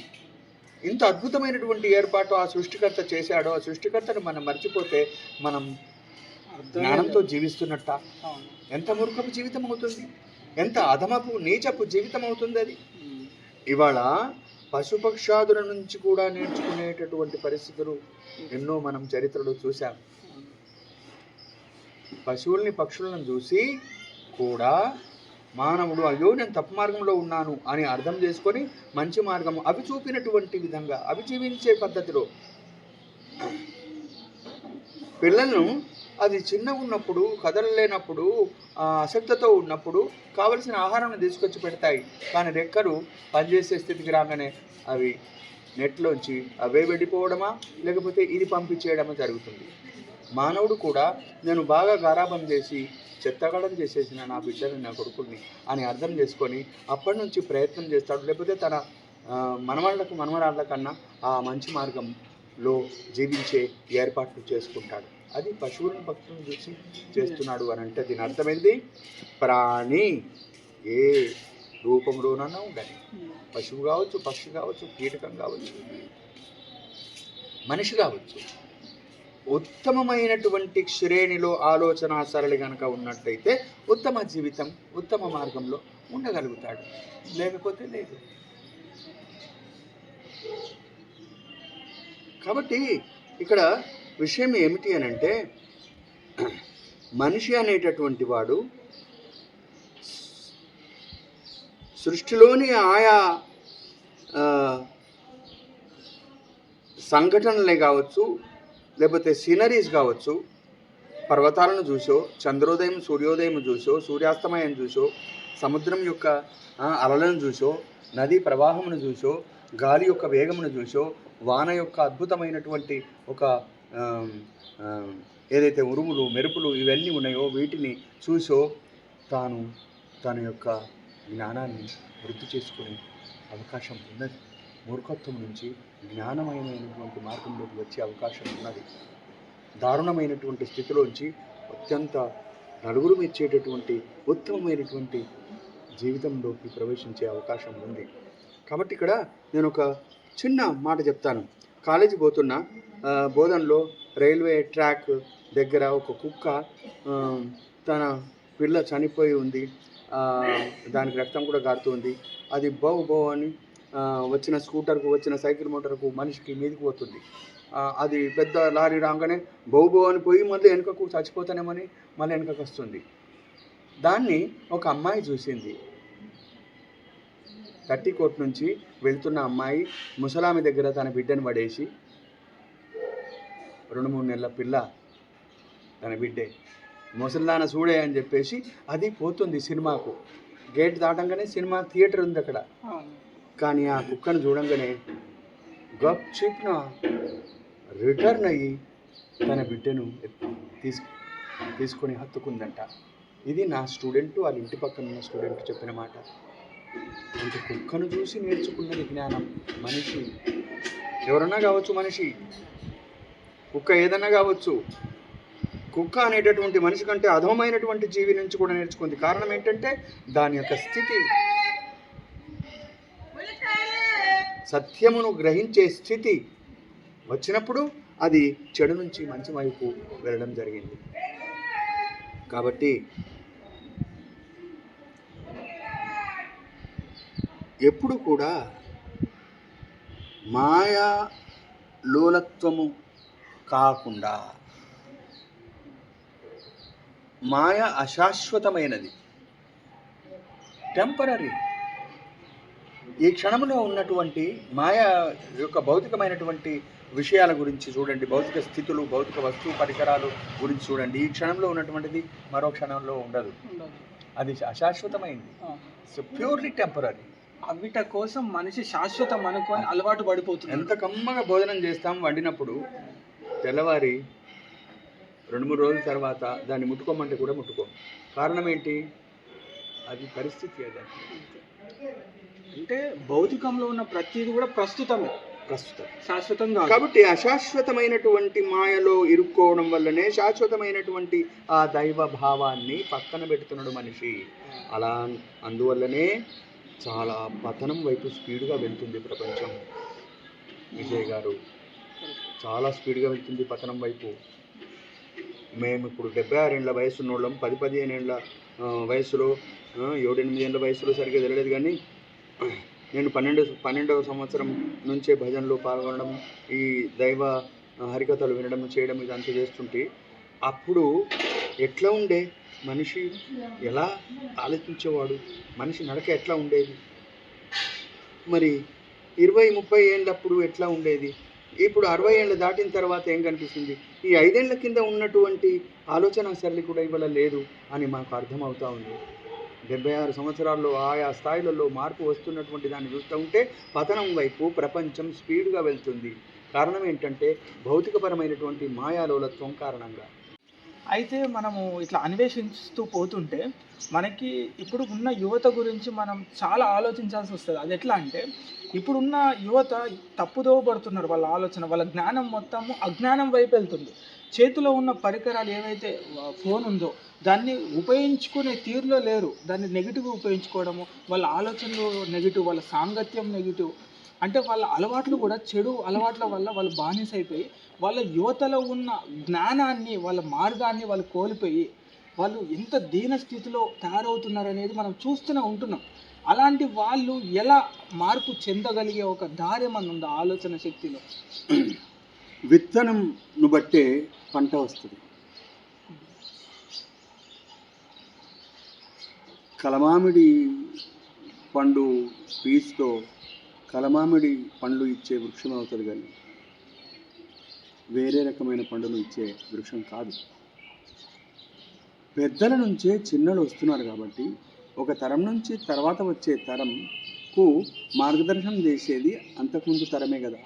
ఇంత అద్భుతమైనటువంటి ఏర్పాటు ఆ సృష్టికర్త చేశాడో, ఆ సృష్టికర్తను మనం మర్చిపోతే మనం జ్ఞానంతో జీవిస్తున్నట్ట. ఎంత మూర్ఖపు జీవితం అవుతుంది, ఎంత అధమపు నీచపు జీవితం అవుతుంది అది. ఇవాళ పశుపక్షాదుల నుంచి కూడా నేర్చుకునేటటువంటి పరిస్థితులు ఎన్నో మనం చరిత్రలో చూసాం. పశువుల్ని పక్షులను చూసి కూడా మానవుడు అయ్యో నేను తప్పు మార్గంలో ఉన్నాను అని అర్థం చేసుకొని మంచి మార్గం అవి చూపినటువంటి విధంగా అవి జీవించే పద్ధతిలో పిల్లలను అది చిన్నగా ఉన్నప్పుడు, కదలలేనప్పుడు, అశక్తతో ఉన్నప్పుడు కావలసిన ఆహారాన్ని తీసుకొచ్చి పెడతాయి. కానీ రెక్కలు పనిచేసే స్థితికి రాగానే అవి నెట్లోంచి అవే వెళ్ళిపోవడమా లేకపోతే ఇది పంపించేయడమా జరుగుతుంది. మానవుడు కూడా నేను బాగా గారాబం చేసి చెత్తగడం చేసేసిన నా బిడ్డని, నా కొడుకుల్ని అని అర్థం చేసుకొని అప్పటి నుంచి ప్రయత్నం చేస్తాడు. లేకపోతే తన మనవరాళ్ళ కన్నా ఆ మంచి మార్గంలో జీవించే ఏర్పాట్లు చేసుకుంటాడు. అది పశువులను పక్షులను చూసి చేస్తున్నాడు అని అంటే దీని అర్థమైంది, ప్రాణి ఏ రూపంలోనన్నా ఉండని, పశువు కావచ్చు, పక్షి కావచ్చు, కీటకం కావచ్చు, మనిషి కావచ్చు, ఉత్తమమైనటువంటి శ్రేణిలో ఆలోచన సరళి కనుక ఉన్నట్టయితే ఉత్తమ జీవితం, ఉత్తమ మార్గంలో ఉండగలుగుతాడు. లేకపోతే లేదు. కాబట్టి ఇక్కడ విషయం ఏమిటి అని అంటే, మనిషి అనేటటువంటి వాడు సృష్టిలోని ఆయా సంఘటనలే కావచ్చు, లేకపోతే సీనరీస్ కావచ్చు, పర్వతాలను చూసో, చంద్రోదయం సూర్యోదయం చూసో, సూర్యాస్తమయం చూసో, సముద్రం యొక్క అలలను చూసో, నదీ ప్రవాహమును చూసో, గాలి యొక్క వేగమును చూసో, వాన యొక్క అద్భుతమైనటువంటి ఒక ఏదైతే ఉరుములు మెరుపులు ఇవన్నీ ఉన్నాయో వీటిని చూసో తాను తన యొక్క జ్ఞానాన్ని వృద్ధి చేసుకునే అవకాశం ఉన్నది. మూర్ఖత్వం నుంచి జ్ఞానమయమైనటువంటి మార్గంలోకి వచ్చే అవకాశం ఉన్నది. దారుణమైనటువంటి స్థితిలోంచి అత్యంత నలుగురు మెచ్చేటటువంటి ఉత్తమమైనటువంటి జీవితంలోకి ప్రవేశించే అవకాశం ఉంది. కాబట్టి ఇక్కడ నేను ఒక చిన్న మాట చెప్తాను. కాలేజీ పోతున్న బోధనలో రైల్వే ట్రాక్ దగ్గర ఒక కుక్క తన పిల్ల చనిపోయి ఉంది, దానికి రక్తం కూడా గారుతుంది. అది బౌ బౌ అని వచ్చిన స్కూటర్కు, వచ్చిన సైకిల్ మోటార్కు, మనిషికి మీదికి పోతుంది. అది పెద్ద లారీ రాగానే బౌ బౌ అని పోయి మళ్ళీ వెనుకకు చచ్చిపోతానేమని మళ్ళీ వెనుకకు వస్తుంది. దాన్ని ఒక అమ్మాయి చూసింది. 30 కోట్ నుంచి వెళ్తున్న అమ్మాయి ముసలామి దగ్గర తన బిడ్డను పడేసి, 2-3 నెలల పిల్ల తన బిడ్డే, ముసలిదాన చూడే అని చెప్పేసి అది పోతుంది సినిమాకు. గేట్ దాటంగానే సినిమా థియేటర్ ఉంది అక్కడ. కానీ ఆ కుక్కను చూడంగానే గప్ చిప్న రిటర్న్ అయ్యి తన బిడ్డను తీసుకొని హత్తుకుందంట. ఇది నా స్టూడెంట్, వాళ్ళ ఇంటి పక్కన ఉన్న స్టూడెంట్ చెప్పిన మాట. అంటే కుక్కను చూసి నేర్చుకున్నది జ్ఞానం. మనిషి ఎవరన్నా కావచ్చు, మనిషి కుక్క ఏదన్నా కావచ్చు. కుక్క అనేటటువంటి మనిషి కంటే అధమైనటువంటి జీవి నుంచి కూడా నేర్చుకుంది. కారణం ఏంటంటే దాని యొక్క స్థితి, సత్యమును గ్రహించే స్థితి వచ్చినప్పుడు అది చెడు నుంచి మంచి వైపు వెళ్ళడం జరిగింది. కాబట్టి ఎప్పుడు కూడా మాయా లోలత్వము కాకుండా, మాయ అశాశ్వతమైనది, టెంపరీ. ఈ క్షణంలో ఉన్నటువంటి మాయ యొక్క భౌతికమైనటువంటి విషయాల గురించి చూడండి, భౌతిక స్థితులు, భౌతిక వస్తువు పరికరాలు గురించి చూడండి. ఈ క్షణంలో ఉన్నటువంటిది మరో క్షణంలో ఉండదు. అది అశాశ్వతమైంది. So purely temporary. అవిట కోసం మనిషి శాశ్వతం అనుకొని అలవాటు పడిపోతుంది. ఎంత కమ్మగా భోజనం చేస్తాం వండినప్పుడు, తెల్లవారి 2-3 రోజుల తర్వాత దాన్ని ముట్టుకోమంటే కూడా ముట్టుకోం. కారణం ఏంటి? అది పరిస్థితి. అది అంటే భౌతికంలో ఉన్న ప్రతిదీ కూడా ప్రస్తుతమే, ప్రస్తుతం. శాశ్వతం కాదు. కాబట్టి అశాశ్వతమైనటువంటి మాయలో ఇరుక్కోవడం వల్లనే శాశ్వతమైనటువంటి ఆ దైవ భావాన్ని పక్కన పెడుతున్నాడు మనిషి. అలా అందువల్లనే చాలా పతనం వైపు స్పీడ్గా వెళ్తుంది ప్రపంచం. విజయ్ గారు, చాలా స్పీడ్గా వెళ్తుంది పతనం వైపు. మేము ఇప్పుడు 76 ఏళ్ళ వయసు ఉన్నోళ్ళం, 10-15 ఏళ్ళ వయసులో 7-8 ఏళ్ళ వయసులో సరిగ్గా తెలియలేదు, కానీ నేను 12వ సంవత్సరం నుంచే భజనలో పాల్గొనడం, ఈ దైవ హరికథలు వినడం, చేయడం ఇదంతా చేస్తుంటే అప్పుడు ఎట్లా ఉండే మనిషి, ఎలా ఆలోచించేవాడు, మనిషి నడక ఎట్లా ఉండేది, మరి 20-30 ఏళ్ళప్పుడు ఎట్లా ఉండేది, ఇప్పుడు 60 ఏళ్ళు దాటిన తర్వాత ఏం కనిపిస్తుంది, ఈ 5 ఏళ్ల కింద ఉన్నటువంటి ఆలోచన సరళి కూడా ఇవాళ లేదు అని మాకు అర్థమవుతా ఉంది. 76 సంవత్సరాల్లో ఆయా స్థాయిలలో మార్పు వస్తున్నటువంటి దాన్ని చూస్తూ ఉంటే పతనం వైపు ప్రపంచం స్పీడ్గా వెళ్తుంది. కారణం ఏంటంటే భౌతికపరమైనటువంటి మాయాలోలత్వం కారణంగా. అయితే మనము ఇట్లా అన్వేషిస్తూ పోతుంటే మనకి ఇప్పుడు ఉన్న యువత గురించి మనం చాలా ఆలోచించాల్సి వస్తుంది. అది ఎట్లా అంటే ఇప్పుడున్న యువత తప్పుదోవ పడుతున్నారు. వాళ్ళ ఆలోచన, వాళ్ళ జ్ఞానం మొత్తము అజ్ఞానం వైపు వెళ్తుంది. చేతిలో ఉన్న పరికరాలు ఏవైతే ఫోన్ ఉందో దాన్ని ఉపయోగించుకునే తీరులో లేరు. దాన్ని నెగిటివ్గా ఉపయోగించుకోవడము, వాళ్ళ ఆలోచనలు నెగిటివ్, వాళ్ళ సాంగత్యం నెగిటివ్. అంటే వాళ్ళ అలవాట్లు కూడా చెడు అలవాట్ల వల్ల వాళ్ళు బానిస అయిపోయి వాళ్ళ యువతలో ఉన్న జ్ఞానాన్ని, వాళ్ళ మార్గాన్ని వాళ్ళు కోల్పోయి వాళ్ళు ఎంత దీన స్థితిలో తయారవుతున్నారనేది మనం చూస్తూనే ఉంటున్నాం. అలాంటి వాళ్ళు ఎలా మార్పు చెందగలిగే ఒక దారి మన ఉందా ఆలోచన శక్తిలో? విత్తనంను బట్టే పంట వస్తుంది. కలమామిడి పండు పీచుతో కలమామిడి పండ్లు ఇచ్చే వృక్షం అవుతుంది, కానీ వేరే రకమైన పండును ఇచ్చే వృక్షం కాదు. పెద్దల నుంచే చిన్నలు వస్తున్నారు కాబట్టి ఒక తరం నుంచి తర్వాత వచ్చే తరంకు మార్గదర్శనం చేసేది అంతకుముందు తరమే కదా.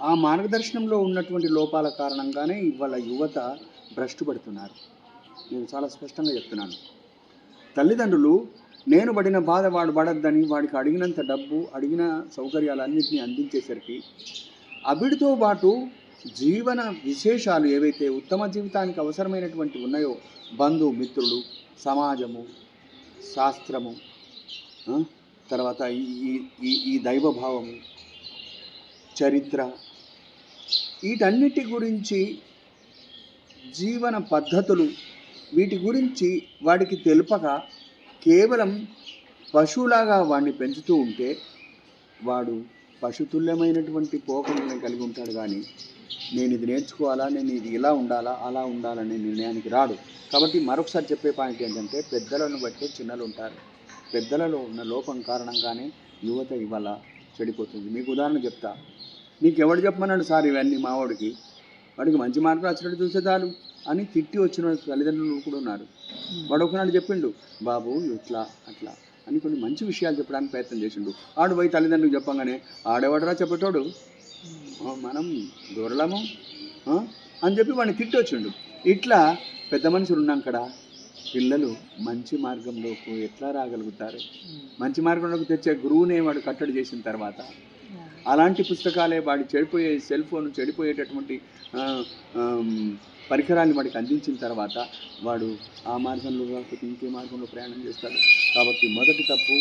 ఆ మార్గదర్శనంలో ఉన్నటువంటి లోపాల కారణంగానే ఇవాళ యువత భ్రష్టు పడుతున్నారు. నేను చాలా స్పష్టంగా చెప్తున్నాను. తల్లిదండ్రులు నేను పడిన బాధ వాడు పడద్దని వాడికి అడిగినంత డబ్బు, అడిగిన సౌకర్యాలన్నింటినీ అందించేసరికి అవిడితో పాటు జీవన విశేషాలు ఏవైతే ఉత్తమ జీవితానికి అవసరమైనటువంటి ఉన్నాయో, బంధుమిత్రులు, సమాజము, శాస్త్రము, తర్వాత ఈ దైవభావము, చరిత్ర, వీటన్నిటి గురించి, జీవన పద్ధతులు, వీటి గురించి వాడికి తెలుపక కేవలం పశువులాగా వాడిని పెంచుతూ ఉంటే వాడు పశుతుల్యమైనటువంటి పోకడలను కలిగి ఉంటాడు. కానీ నేను ఇది నేర్చుకోవాలా, నేను ఇది ఇలా ఉండాలా, అలా ఉండాలనే నిర్ణయానికి రాడు. కాబట్టి మరొకసారి చెప్పే పాయింట్ ఏంటంటే పెద్దలను బట్టే చిన్నలు ఉంటారు. పెద్దలలో ఉన్న లోపం కారణంగానే యువత ఇవాళ చెడిపోతుంది. మీకు ఉదాహరణ చెప్తా. నీకు ఎవడు చెప్పమన్నాడు సార్ ఇవన్నీ, మావాడికి వాడికి మంచి మార్కులు వచ్చినట్టు చూసే చాలు అని తిట్టి వచ్చిన తల్లిదండ్రులు కూడా ఉన్నారు. వాడు ఒకనాడు చెప్పిండు, బాబు ఇట్లా అట్లా అని కొన్ని మంచి విషయాలు చెప్పడానికి ప్రయత్నం చేసిండు. ఆడు పోయి తల్లిదండ్రులకు చెప్పంగానే ఆడేవాడరా చెప్పేటోడు, మనం దూరలము అని చెప్పి వాడిని తిట్టి వచ్చిండు. ఇట్లా పెద్ద మనుషులు ఉన్నాం కదా, పిల్లలు మంచి మార్గంలోకి ఎట్లా రాగలుగుతారు? మంచి మార్గంలోకి తెచ్చే గురువునే వాడు కట్టడి చేసిన తర్వాత, అలాంటి పుస్తకాలే వాడి చెడిపోయే సెల్ ఫోన్, చెడిపోయేటటువంటి పరికరాన్ని వాడికి అందించిన తర్వాత వాడు ఆ మార్గంలో కాకపోతే ఇంకే మార్గంలో ప్రయాణం చేస్తాడు. కాబట్టి మొదటి తప్పు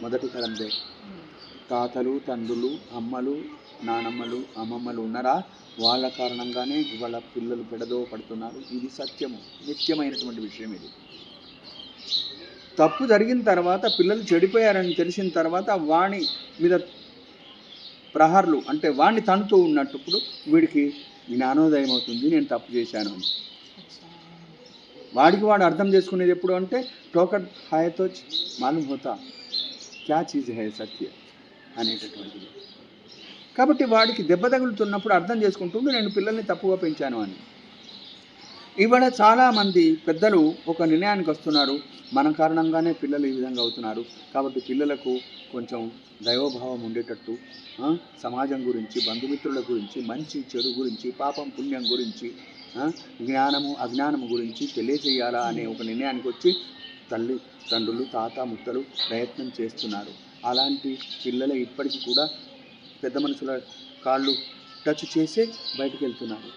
మొదటి తరందే. తాతలు, తండ్రులు, అమ్మలు, నానమ్మలు, అమ్మమ్మలు ఉన్నారా, వాళ్ళ కారణంగానే ఇవాళ పిల్లలు పెడదో పడుతున్నారు. ఇది సత్యము, నిత్యమైనటువంటి విషయం. ఇది తప్పు జరిగిన తర్వాత, పిల్లలు చెడిపోయారని తెలిసిన తర్వాత వాణి మీద ప్రహార్లు అంటే వాడిని తంటుతూ ఉన్నప్పుడు వీడికి జ్ఞానోదయం అవుతుంది, నేను తప్పు చేశాను అని. వాడికి వాడు అర్థం చేసుకునేది ఎప్పుడు అంటే టోకట్ హాయతో మాలూమ్ హోతా క్యా చీజ్ హై సత్య అనేటటువంటిది. కాబట్టి వాడికి దెబ్బ తగులుతున్నప్పుడు అర్థం చేసుకుంటుంటే నేను పిల్లల్ని తప్పుగా పెంచాను అని. ఇవాళ చాలామంది పెద్దలు ఒక నిర్ణయానికి వస్తున్నారు, మన కారణంగానే పిల్లలు ఈ విధంగా అవుతున్నారు. కాబట్టి పిల్లలకు కొంచెం దైవభావం ఉండేటట్టు, సమాజం గురించి, బంధుమిత్రుల గురించి, మంచి చెడు గురించి, పాపం పుణ్యం గురించి, జ్ఞానము అజ్ఞానము గురించి తెలియజేయాలా అనే ఒక నిర్ణయానికి వచ్చి తండ్రులు తాత ముత్తలు ప్రయత్నం చేస్తున్నారు. అలాంటి పిల్లలు ఇప్పటికీ కూడా పెద్ద మనుషుల కాళ్ళు టచ్ చేసే బయటకు వెళ్తున్నారు.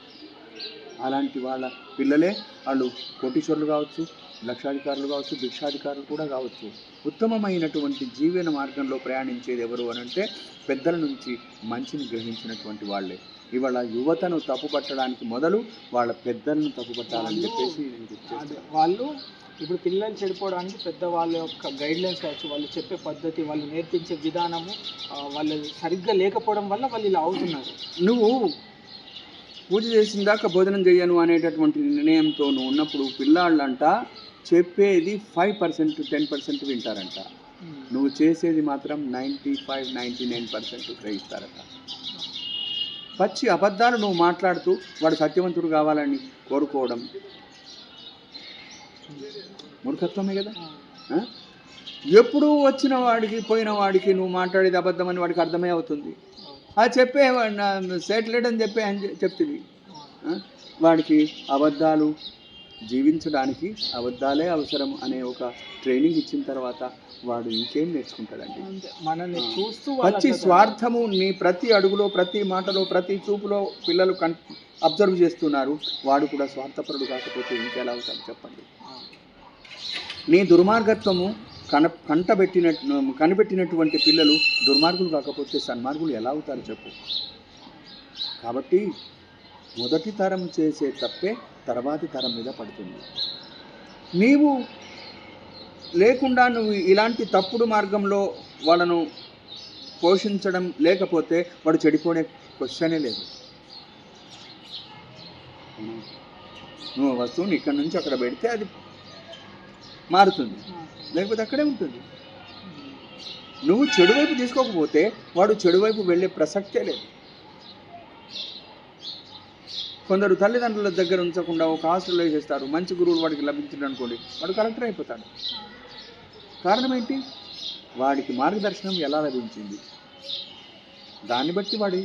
అలాంటి వాళ్ళ పిల్లలే వాళ్ళు కోటీశ్వరులు కావచ్చు, లక్షాధికారులు కావచ్చు, భిక్షాధికారులు కూడా కావచ్చు. ఉత్తమమైనటువంటి జీవన మార్గంలో ప్రయాణించేది ఎవరు అని అంటే పెద్దల నుంచి మంచిని గ్రహించినటువంటి వాళ్ళే. ఇవాళ యువతను తప్పుపట్టడానికి మొదలు వాళ్ళ పెద్దలను తప్పుపట్టాలని చెప్పేసి నేను గుర్తు వాళ్ళు ఇప్పుడు పిల్లలు చెడిపోవడానికి పెద్దవాళ్ళ యొక్క గైడ్లైన్స్ కావచ్చు, వాళ్ళు చెప్పే పద్ధతి, వాళ్ళు నేర్పించే విధానము వాళ్ళు సరిగ్గా లేకపోవడం వల్ల వాళ్ళు ఇలా అవుతున్నారు. నువ్వు పూజ చేసిన దాకా భోజనం చేయను అనేటటువంటి నిర్ణయంతో నువ్వు ఉన్నప్పుడు పిల్లాళ్ళంట చెప్పేది 5% 10% వింటారంట. నువ్వు చేసేది మాత్రం 95-99% గ్రహిస్తారట. పచ్చి అబద్ధాలు నువ్వు మాట్లాడుతూ వాడు సత్యవంతుడు కావాలని కోరుకోవడం మూర్ఖత్వమే కదా. ఎప్పుడూ వచ్చిన వాడికి పోయిన వాడికి నువ్వు మాట్లాడేది అబద్ధమని వాడికి అర్థమే అవుతుంది. చెప్పే సేటలైట్ అని చెప్తుంది. వాడికి అబద్ధాలు జీవించడానికి అబద్ధాలే అవసరం అనే ఒక ట్రైనింగ్ ఇచ్చిన తర్వాత వాడు ఇంకేం నేర్చుకుంటాడండి. మనల్ని చూస్తూ పచ్చి స్వార్థము నీ ప్రతి అడుగులో, ప్రతి మాటలో, ప్రతి చూపులో పిల్లలు అబ్జర్వ్ చేస్తున్నారు. వాడు కూడా స్వార్థపరుడు కాకపోతే ఇంకెలా అవుతాడు చెప్పండి. నీ దుర్మార్గత్వము కనిపెట్టినటువంటి పిల్లలు దుర్మార్గులు కాకపోతే సన్మార్గులు ఎలా అవుతారు చెప్పు. కాబట్టి మొదటి తరం చేసే తప్పే తర్వాతి తరం మీద పడుతుంది. నీవు లేకుండా నువ్వు ఇలాంటి తప్పుడు మార్గంలో వాళ్ళను పోషించడం లేకపోతే వాడు చెడిపోయే క్వశ్చనే లేదు. నువ్వు వస్తువుని ఇక్కడ నుంచి అక్కడ పెడితే అది మారుతుంది, లేకపోతే అక్కడే ఉంటుంది. నువ్వు చెడు వైపు తీసుకోకపోతే వాడు చెడు వైపు వెళ్ళే ప్రసక్తే లేదు. కొందరు తల్లిదండ్రుల దగ్గర ఉంచకుండా ఒక హాస్టల్లో వేసేస్తారు. మంచి గురువులు వాడికి లభించాడు అనుకోండి, వాడు కలెక్టర్ అయిపోతాడు. కారణం ఏంటి? వాడికి మార్గదర్శనం ఎలా లభించింది, దాన్ని బట్టి వాడి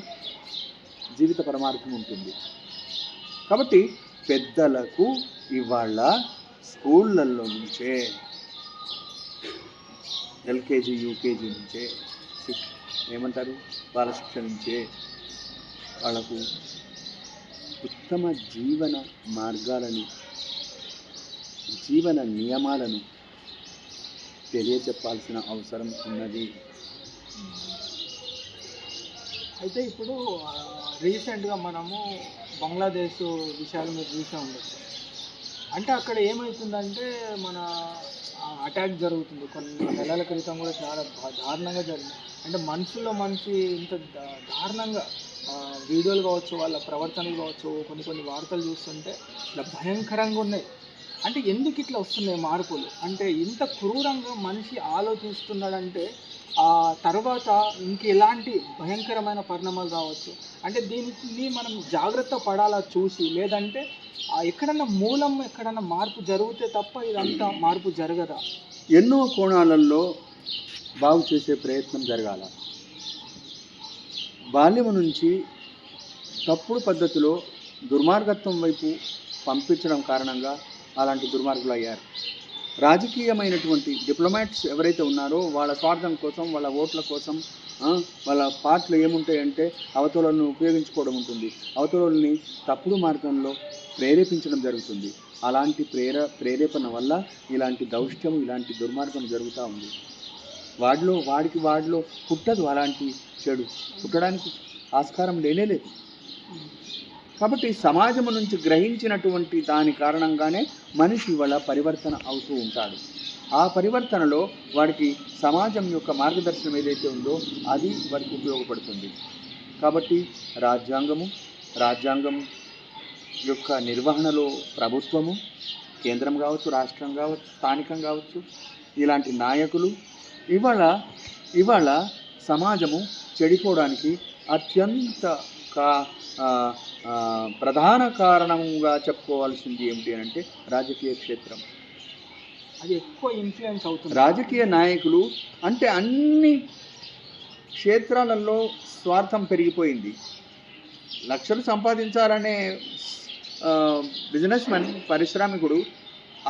జీవిత పరమార్థం ఉంటుంది. కాబట్టి పెద్దలకు ఇవాళ స్కూళ్ళల్లో నుంచే, ఎల్కేజీ యూకేజీ నుంచే ఏమంటారు బాలశిక్ష నుంచే వాళ్ళకు ఉత్తమ జీవన మార్గాలను, జీవన నియమాలను తెలియచెప్పాల్సిన అవసరం ఉన్నది. అయితే ఇప్పుడు రీసెంట్గా మనము బంగ్లాదేశ్ విషయాలు మీరు చూసే ఉండొచ్చు. అంటే అక్కడ ఏమవుతుందంటే మన అటాక్ జరుగుతుంది. కొన్ని నెలల క్రితం కూడా చాలా దారుణంగా జరిగింది. అంటే మనుషుల్లో మనిషి ఇంత దారుణంగా వీడియోలు కావచ్చు, వాళ్ళ ప్రవర్తనలు కావచ్చు, కొన్ని వార్తలు చూస్తుంటే ఇట్లా భయంకరంగా ఉన్నాయి. అంటే ఎందుకు ఇట్లా వస్తున్నాయి మార్పులు? అంటే ఇంత క్రూరంగా మనిషి ఆలోచిస్తున్నాడంటే ఆ తర్వాత ఇంకెలాంటి భయంకరమైన పరిణామాలు రావచ్చు. అంటే దీనికి మనం జాగ్రత్త పడాలా చూసి, లేదంటే ఎక్కడన్నా మూలం ఎక్కడన్నా మార్పు జరిగితే తప్ప ఇదంతా మార్పు జరగదా? ఎన్నో కోణాలలో బాగు చేసే ప్రయత్నం జరగాల. బాల్యము నుంచి తప్పుడు పద్ధతిలో దుర్మార్గత్వం వైపు పంపించడం కారణంగా అలాంటి దుర్మార్గులు అయ్యారు. రాజకీయమైనటువంటి డిప్లొమాట్స్ ఎవరైతే ఉన్నారో వాళ్ళ స్వార్థం కోసం, వాళ్ళ ఓట్ల కోసం, వాళ్ళ పార్టీలు ఏముంటాయంటే అవతలను ఉపయోగించుకోవడం ఉంటుంది. అవతలని తప్పుడు మార్గంలో ప్రేరేపించడం జరుగుతుంది. అలాంటి ప్రేరేపణ వల్ల ఇలాంటి దౌష్ట్యం, ఇలాంటి దుర్మార్గం జరుగుతూ ఉంది. వాడిలో పుట్టదు అలాంటి చెడు, పుట్టడానికి ఆస్కారం లేనేలేదు. కాబట్టి సమాజం నుంచి గ్రహించినటువంటి దాని కారణంగానే మనిషి వాళ్ళ పరివర్తన అవుతూ ఉంటాడు. ఆ పరివర్తనలో వాడికి సమాజం యొక్క మార్గదర్శనం ఏదైతే ఉందో అది వాడికి ఉపయోగపడుతుంది. కాబట్టి రాజ్యాంగం యొక్క నిర్వహణలో ప్రభుత్వము, కేంద్రం కావచ్చు, రాష్ట్రం కావచ్చు, స్థానికం కావచ్చు, ఇలాంటి నాయకులు ఇవాళ సమాజము చెడిపోవడానికి అత్యంత ప్రధాన కారణంగా చెప్పుకోవాల్సింది ఏమిటి అంటే రాజకీయ క్షేత్రం. అది ఎక్కువ ఇన్ఫ్లుయెన్స్ అవుతుంది. రాజకీయ నాయకులు అంటే అన్ని క్షేత్రాలలో స్వార్థం పెరిగిపోయింది. లక్షలు సంపాదించాలనే బిజినెస్ మ్యాన్, పారిశ్రామికుడు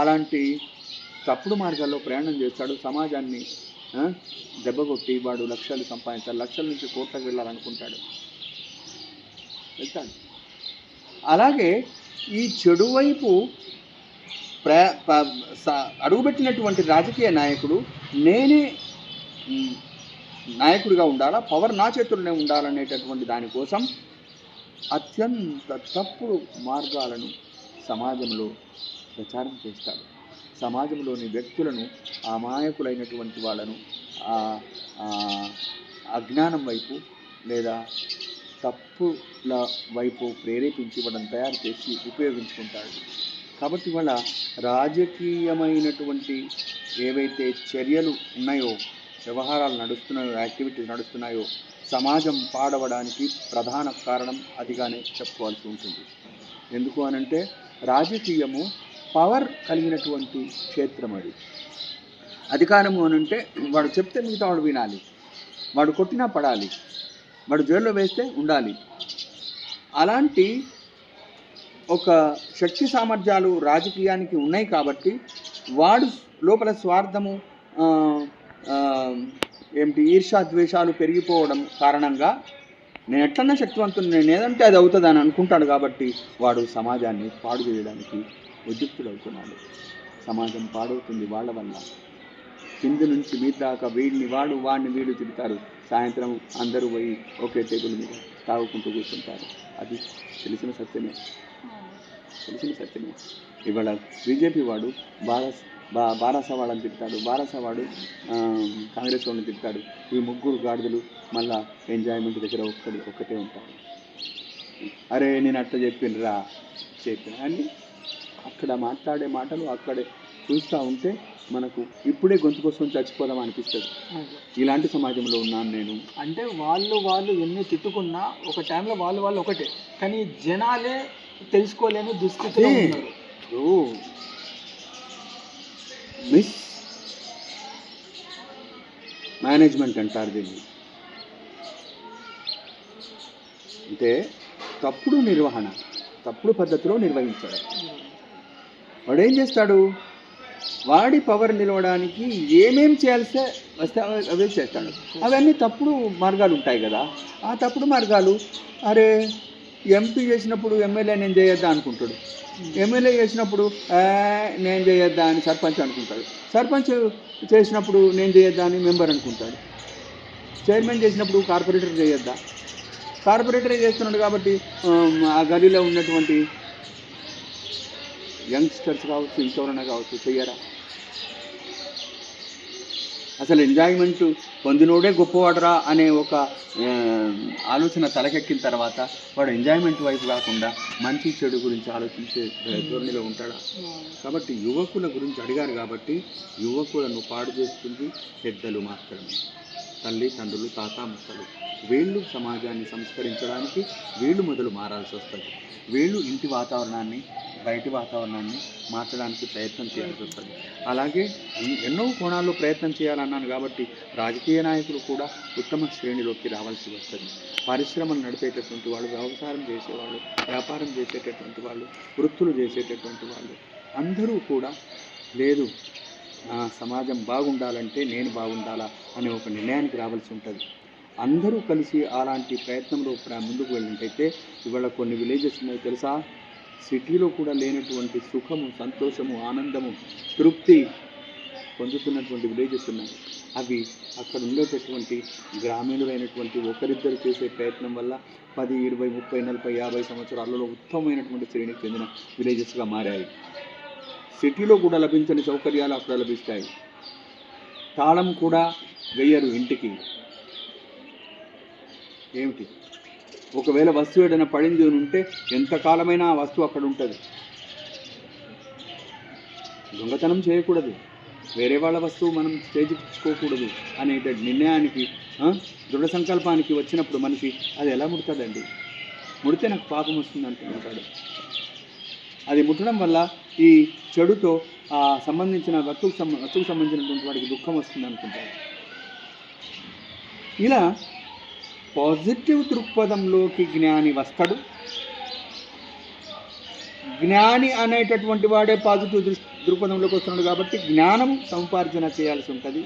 అలాంటి తప్పుడు మార్గాల్లో ప్రయాణం చేస్తాడు. సమాజాన్ని దెబ్బకొట్టి వాడు లక్షలు సంపాదించాలి, లక్షల నుంచి కోట్లకు వెళ్ళాలనుకుంటాడు, వెళ్తాడు. అలాగే ఈ చెడు వైపు అడుగుపెట్టినటువంటి రాజకీయ నాయకుడు నేనే నాయకుడిగా ఉండాలా, పవర్ నా చేతుల్లోనే ఉండాలనేటటువంటి దానికోసం అత్యంత తప్పుడు మార్గాలను సమాజంలో ప్రచారం చేస్తాడు. సమాజంలోని వ్యక్తులను, అమాయకులైనటువంటి వాళ్ళను అజ్ఞానం వైపు లేదా తప్పుల వైపు ప్రేరేపించి వాళ్ళని తయారు చేసి ఉపయోగించుకుంటాడు. కాబట్టి వాళ్ళ రాజకీయమైనటువంటి ఏవైతే చర్యలు ఉన్నాయో, వ్యవహారాలు నడుస్తున్నాయో, యాక్టివిటీస్ నడుస్తున్నాయో, సమాజం పాడవడానికి ప్రధాన కారణం అదిగానే చెప్పుకోవాల్సి ఉంటుంది. ఎందుకు అనంటే రాజకీయము పవర్ కలిగినటువంటి క్షేత్రం. అది అధికారము అనంటే వాడు చెప్తే మిగతా వాడు వినాలి, వాడు కొట్టినా పడాలి, వాడు జైల్లో వేస్తే ఉండాలి. అలాంటి ఒక శక్తి సామర్థ్యాలు రాజకీయానికి ఉన్నాయి కాబట్టి వాడు లోపల స్వార్థము ఈర్ష్యా ద్వేషాలు పెరిగిపోవడం కారణంగా నేను ఎట్లన్నా శక్తివంతుని, నేను ఏదంటే అది అవుతుంది అని అనుకుంటాడు. కాబట్టి వాడు సమాజాన్ని పాడు చేయడానికి ఉద్యుక్తుడవుతున్నాడు. సమాజం పాడవుతుంది వాళ్ళ వల్ల. కింద నుంచి మీద దాకా వాడిని వీడు తిడతారు. సాయంత్రం అందరూ పోయి ఒకే టేబుల్ మీద తాగుకుంటూ కూర్చుంటారు. అది తెలిసిన సత్యమే. ఇవాళ బీజేపీ వాడు బారాస వాళ్ళని తిడతాడు, బారాసవాడు కాంగ్రెస్ వాళ్ళని తిడతాడు. ఈ ముగ్గురు గాడిదలు మళ్ళా ఎంజాయ్మెంట్ దగ్గర ఒక్కటే ఉంటారు. అరే నేను అట్లా చెప్పిన అని అక్కడ మాట్లాడే మాటలు అక్కడే చూస్తూ ఉంటే మనకు ఇప్పుడే గొంతు కోసం చచ్చిపోదాం అనిపిస్తుంది. ఇలాంటి సమాజంలో ఉన్నాను నేను. అంటే వాళ్ళు ఎన్ని తిట్టుకున్నా ఒక టైంలో వాళ్ళు ఒకటే, కానీ జనాలే తెలుసుకోలేని దుస్థితిలో ఉన్నారు. మిస్ మేనేజ్మెంట్ అంటారు దీన్ని. అంటే తప్పుడు నిర్వహణ, తప్పుడు పద్ధతిలో నిర్వహించడం. వాడు ఏం చేస్తాడు, వాడి పవర్ నిలవడానికి ఏమేం చేయాల్సి వస్తే అవే చేస్తాడు. అవన్నీ తప్పుడు మార్గాలు ఉంటాయి కదా. ఆ తప్పుడు మార్గాలు, అరే ఎంపీ చేసినప్పుడు ఎమ్మెల్యే నేను చేయొద్దా అనుకుంటాడు, ఎమ్మెల్యే చేసినప్పుడు నేను చేయొద్దా అని సర్పంచ్ అనుకుంటాడు, సర్పంచ్ చేసినప్పుడు నేను చేయొద్దా అని మెంబర్ అనుకుంటాడు, చైర్మన్ చేసినప్పుడు కార్పొరేటర్ చేయొద్దా, కార్పొరేటరే చేస్తున్నాడు కాబట్టి ఆ గలీలో ఉన్నటువంటి యంగ్స్టర్స్ కావచ్చు, ఇంకెవరైనా కావచ్చు, చెయ్యరా? అసలు ఎంజాయ్మెంట్ పొందినోడే గొప్పవాడరా అనే ఒక ఆలోచన తలకెక్కిన తర్వాత వాడు ఎంజాయ్మెంట్ వైపు కాకుండా మంచి చెడు గురించి ఆలోచించే ధోరణిలో ఉంటాడా? కాబట్టి యువకుల గురించి అడిగారు కాబట్టి యువకులను పాడు చేస్తుంది పెద్దలు మాత్రమే. తల్లి తండ్రులు, తాత ముక్కలు, వీళ్ళు సమాజాన్ని సంస్కరించడానికి వీళ్ళు మొదలు మారాల్సి వస్తుంది. వీళ్ళు ఇంటి వాతావరణాన్ని, బయటి వాతావరణాన్ని మార్చడానికి ప్రయత్నం చేయాల్సి వస్తుంది. అలాగే ఎన్నో కోణాల్లో ప్రయత్నం చేయాలన్నాను కాబట్టి రాజకీయ నాయకులు కూడా ఉత్తమ శ్రేణిలోకి రావాల్సి వస్తుంది. పరిశ్రమలు నడిపేటటువంటి వాళ్ళు, వ్యవసాయం చేసేవాళ్ళు, వ్యాపారం చేసేటటువంటి వాళ్ళు, వృత్తులు చేసేటటువంటి వాళ్ళు అందరూ కూడా లేదు సమాజం బాగుండాలంటే నేను బాగుండాలా అనే ఒక నిర్ణయానికి రావాల్సి ఉంటుంది. అందరూ కలిసి అలాంటి ప్రయత్నంలో ముందుకు వెళ్ళినట్టయితే ఇవాళ కొన్ని విలేజెస్ ఉన్నాయి తెలుసా, సిటీలో కూడా లేనటువంటి సుఖము, సంతోషము, ఆనందము, తృప్తి పొందుతున్నటువంటి విలేజెస్ ఉన్నాయి. అవి అక్కడ ఉండేటటువంటి గ్రామీణులైనటువంటి ఒకరిద్దరు చేసే ప్రయత్నం వల్ల 10, 20, 30, 40, 50 సంవత్సరాలలో ఉత్తమమైనటువంటి శ్రేణికి చెందిన విలేజెస్గా మారాయి. సిటీలో కూడా లభించని సౌకర్యాలు అక్కడ లభిస్తాయి. తాళం కూడా వెయ్యరు ఇంటికి. ఏమిటి, ఒకవేళ వస్తువు ఏదైనా పడింది అని ఉంటే ఎంతకాలమైనా ఆ వస్తువు అక్కడ ఉంటుంది. దొంగతనం చేయకూడదు, వేరే వాళ్ళ వస్తువు మనం చేయించుకోకూడదు అనే నిర్ణయానికి, దృఢ సంకల్పానికి వచ్చినప్పుడు మనిషి అది ఎలా ముడుతుందండి? ముడితే నాకు పాపం వస్తుంది అంటున్నాడు. అది ముట్టడం వల్ల ఈ చెడుతో సంబంధించిన వస్తువుకు సంబంధించినటువంటి వాడికి దుఃఖం వస్తుంది అనుకుంటాడు. ఇలా పాజిటివ్ దృక్పథంలోకి జ్ఞాని వస్తాడు. జ్ఞాని అనేటటువంటి వాడే పాజిటివ్ దృక్పథంలోకి వస్తున్నాడు కాబట్టి జ్ఞానము సముపార్జన చేయాల్సి ఉంటుంది.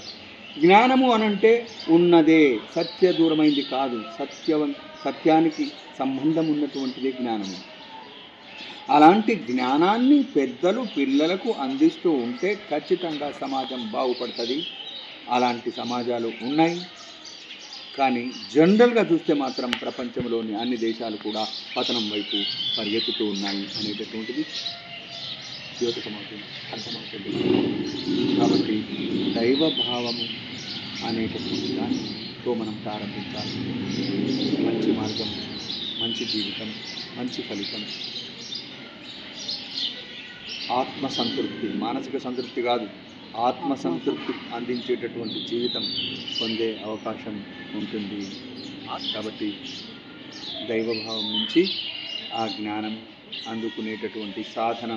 జ్ఞానము అనంటే ఉన్నదే, సత్య దూరమైంది కాదు, సత్యానికి సంబంధం ఉన్నటువంటిదే జ్ఞానము. అలాంటి జ్ఞానాన్ని పెద్దలు పిల్లలకు అందిస్తూ ఉంటే ఖచ్చితంగా సమాజం బాగుపడుతుంది. అలాంటి సమాజాలు ఉన్నాయి. కానీ జనరల్గా చూస్తే మాత్రం ప్రపంచంలోని అన్ని దేశాలు కూడా పతనం వైపు పరిగెత్తుతూ ఉన్నాయి అనేటటువంటిది ద్యోతకమవుతుంది, అర్థమవుతుంది. కాబట్టి దైవభావము అనేటటువంటి దానితో మనం ప్రారంభించాలి. మంచి మార్గం, మంచి జీవితం, మంచి ఫలితం, ఆత్మసంతృప్తి, మానసిక సంతృప్తి కాదు, ఆత్మసంతృప్తి అందించేటటువంటి జీవితం పొందే అవకాశం ఉంటుంది. కాబట్టి దైవభావం నుంచి ఆ జ్ఞానం అందుకునేటటువంటి సాధన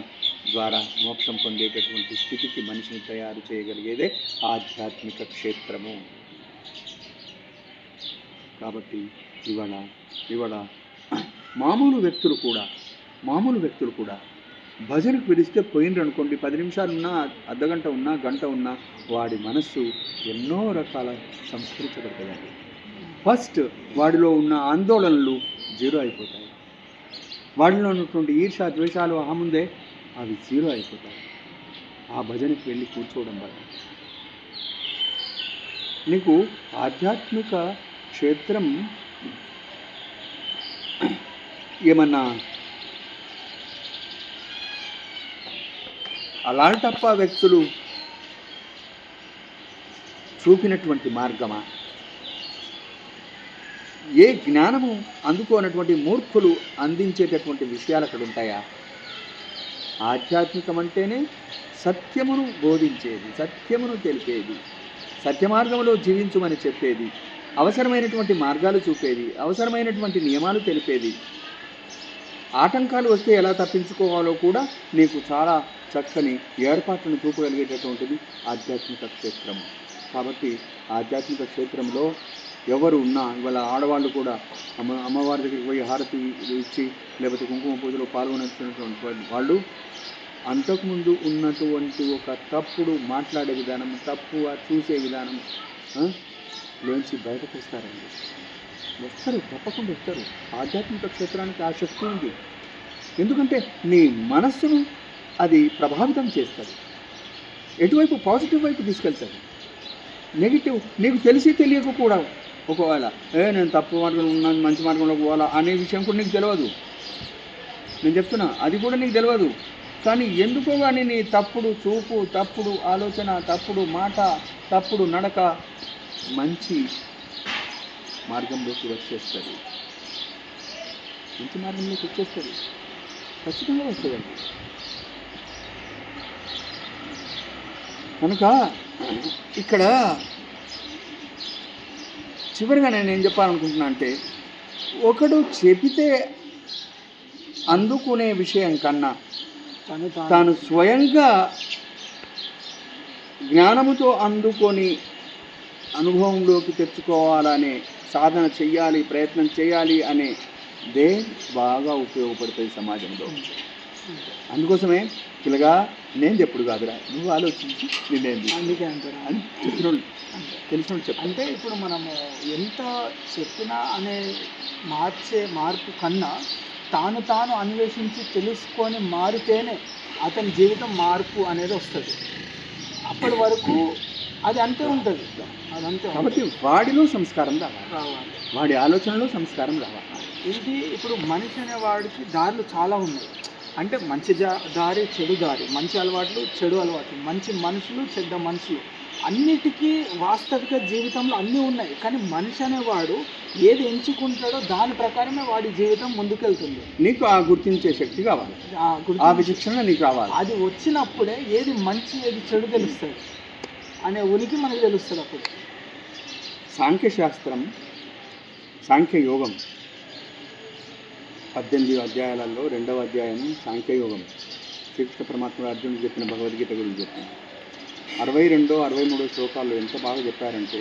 ద్వారా మోక్షం పొందేటటువంటి స్థితికి మనిషిని తయారు చేయగలిగేదే ఆధ్యాత్మిక క్షేత్రము. కాబట్టి ఇవాళ మామూలు వ్యక్తులు కూడా భజనకు పిలిస్తే పోయినరు అనుకోండి, 10 నిమిషాలు ఉన్నా, అర్ధగంట ఉన్నా, గంట ఉన్నా వాడి మనస్సు ఎన్నో రకాల సంస్కరించబడుతుందండి. ఫస్ట్ వాడిలో ఉన్న ఆందోళనలు జీరో అయిపోతాయి. వాడిలో ఉన్నటువంటి ఈర్ష, ద్వేషాలు, అహముందే అవి జీరో అయిపోతాయి ఆ భజనకు వెళ్ళి కూర్చోవడం వల్ల. నీకు ఆధ్యాత్మిక క్షేత్రం ఏమన్నా అలాంటప్ప వ్యక్తులు చూపినటువంటి మార్గమా? ఏ జ్ఞానము అందుకోనటువంటి మూర్ఖులు అందించేటటువంటి విషయాలు అక్కడ ఉంటాయా? ఆధ్యాత్మికం అంటేనే సత్యమును బోధించేది, సత్యమును తెలిపేది, సత్య మార్గంలో జీవించమని చెప్పేది, అవసరమైనటువంటి మార్గాలు చూపేది, అవసరమైనటువంటి నియమాలు తెలిపేది. ఆటంకాలు వస్తే ఎలా తప్పించుకోవాలో కూడా నీకు చాలా చక్కని ఏర్పాట్లను చూపగలిగేటటువంటిది ఆధ్యాత్మిక క్షేత్రం. కాబట్టి ఆధ్యాత్మిక క్షేత్రంలో ఎవరు ఉన్నా, ఇవాళ ఆడవాళ్ళు కూడా అమ్మవారి దగ్గరికి పోయి హారతి ఇచ్చి లేకపోతే కుంకుమ పూజలో పాల్గొనటువంటి వాళ్ళు అంతకుముందు ఉన్నటువంటి ఒక తప్పుడు మాట్లాడే విధానం, తప్పు చూసే విధానం లోంచి బయటకు వస్తారండి. వస్తారు, తప్పకుండా వస్తారు. ఆధ్యాత్మిక క్షేత్రానికి ఆ శక్తి ఉంది. ఎందుకంటే నీ మనస్సును అది ప్రభావితం చేస్తుంది. ఎటువైపు? పాజిటివ్ వైపు తీసుకెళ్తుంది. నెగిటివ్ నీకు తెలిసి తెలియక కూడా ఒకవేళ నేను తప్పు మార్గంలో ఉన్నాను, మంచి మార్గంలో పోవాలా అనే విషయం కూడా నీకు తెలియదు. నేను చెప్తున్నా, అది కూడా నీకు తెలియదు. కానీ ఎందుకో కానీ నీ తప్పుడు చూపు, తప్పుడు ఆలోచన, తప్పుడు మాట, తప్పుడు నడక మంచి మార్గంలోకి వచ్చేస్తుంది. మంచి మార్గంలోకి వచ్చేస్తుంది, ఖచ్చితంగా వస్తుందండి. కనుక ఇక్కడ చివరిగా నేనేం చెప్పాలనుకుంటున్నా అంటే, ఒకడు చెబితే అందుకునే విషయం కన్నా తాను స్వయంగా జ్ఞానముతో అందుకొని అనుభవంలోకి తెచ్చుకోవాలనే సాధన చెయ్యాలి, ప్రయత్నం చేయాలి అనేదే బాగా ఉపయోగపడుతుంది సమాజంలో. అందుకోసమే పిల్లగా నేను చెప్పుడు కాదురా, నువ్వు ఆలోచించి నేనేంది అందుకే అంటారు అని చెప్పినోళ్ళు తెలిసిన చెప్పు. అంటే ఇప్పుడు మనము ఎంత చెప్పినా అనే మార్పు కన్నా తాను అన్వేషించి తెలుసుకొని మారితేనే అతని జీవితం మార్పు అనేది వస్తుంది. అప్పటి వరకు అది అంతే ఉంటుంది, అది అంతే. కాబట్టి వాడిలో సంస్కారం రావాలి, వాడి ఆలోచనలో సంస్కారం రావాలి. ఇది ఇప్పుడు మనిషి అనేవాడికి దారులు చాలా ఉన్నాయి. అంటే మంచి దారి, చెడు దారి, మంచి అలవాట్లు, చెడు అలవాట్లు, మంచి మనుషులు, చెడ్డ మనుషులు, అన్నిటికీ వాస్తవిక జీవితంలో అన్నీ ఉన్నాయి. కానీ మనిషి అనేవాడు ఏది ఎంచుకుంటాడో దాని ప్రకారమే వాడి జీవితం ముందుకెళ్తుంది. నీకు ఆ గుర్తించే శక్తి కావాలి, ఆ విచక్షణ నీకు రావాలి. అది వచ్చినప్పుడే ఏది మంచి ఏది చెడు తెలుస్తుంది అనే ఉనికి మనకు తెలుస్తుంది. అప్పుడు సాంఖ్యశాస్త్రం, సాంఖ్యయోగం 18 అధ్యాయాలలో 2వ అధ్యాయం సాంఖ్యయోగం. శ్రీకృష్ణ పరమాత్మ అర్జునుడు చెప్పిన భగవద్గీత గురించి చెప్పింది. 62, 63 శ్లోకాల్లో ఎంత బాగా చెప్పారంటే,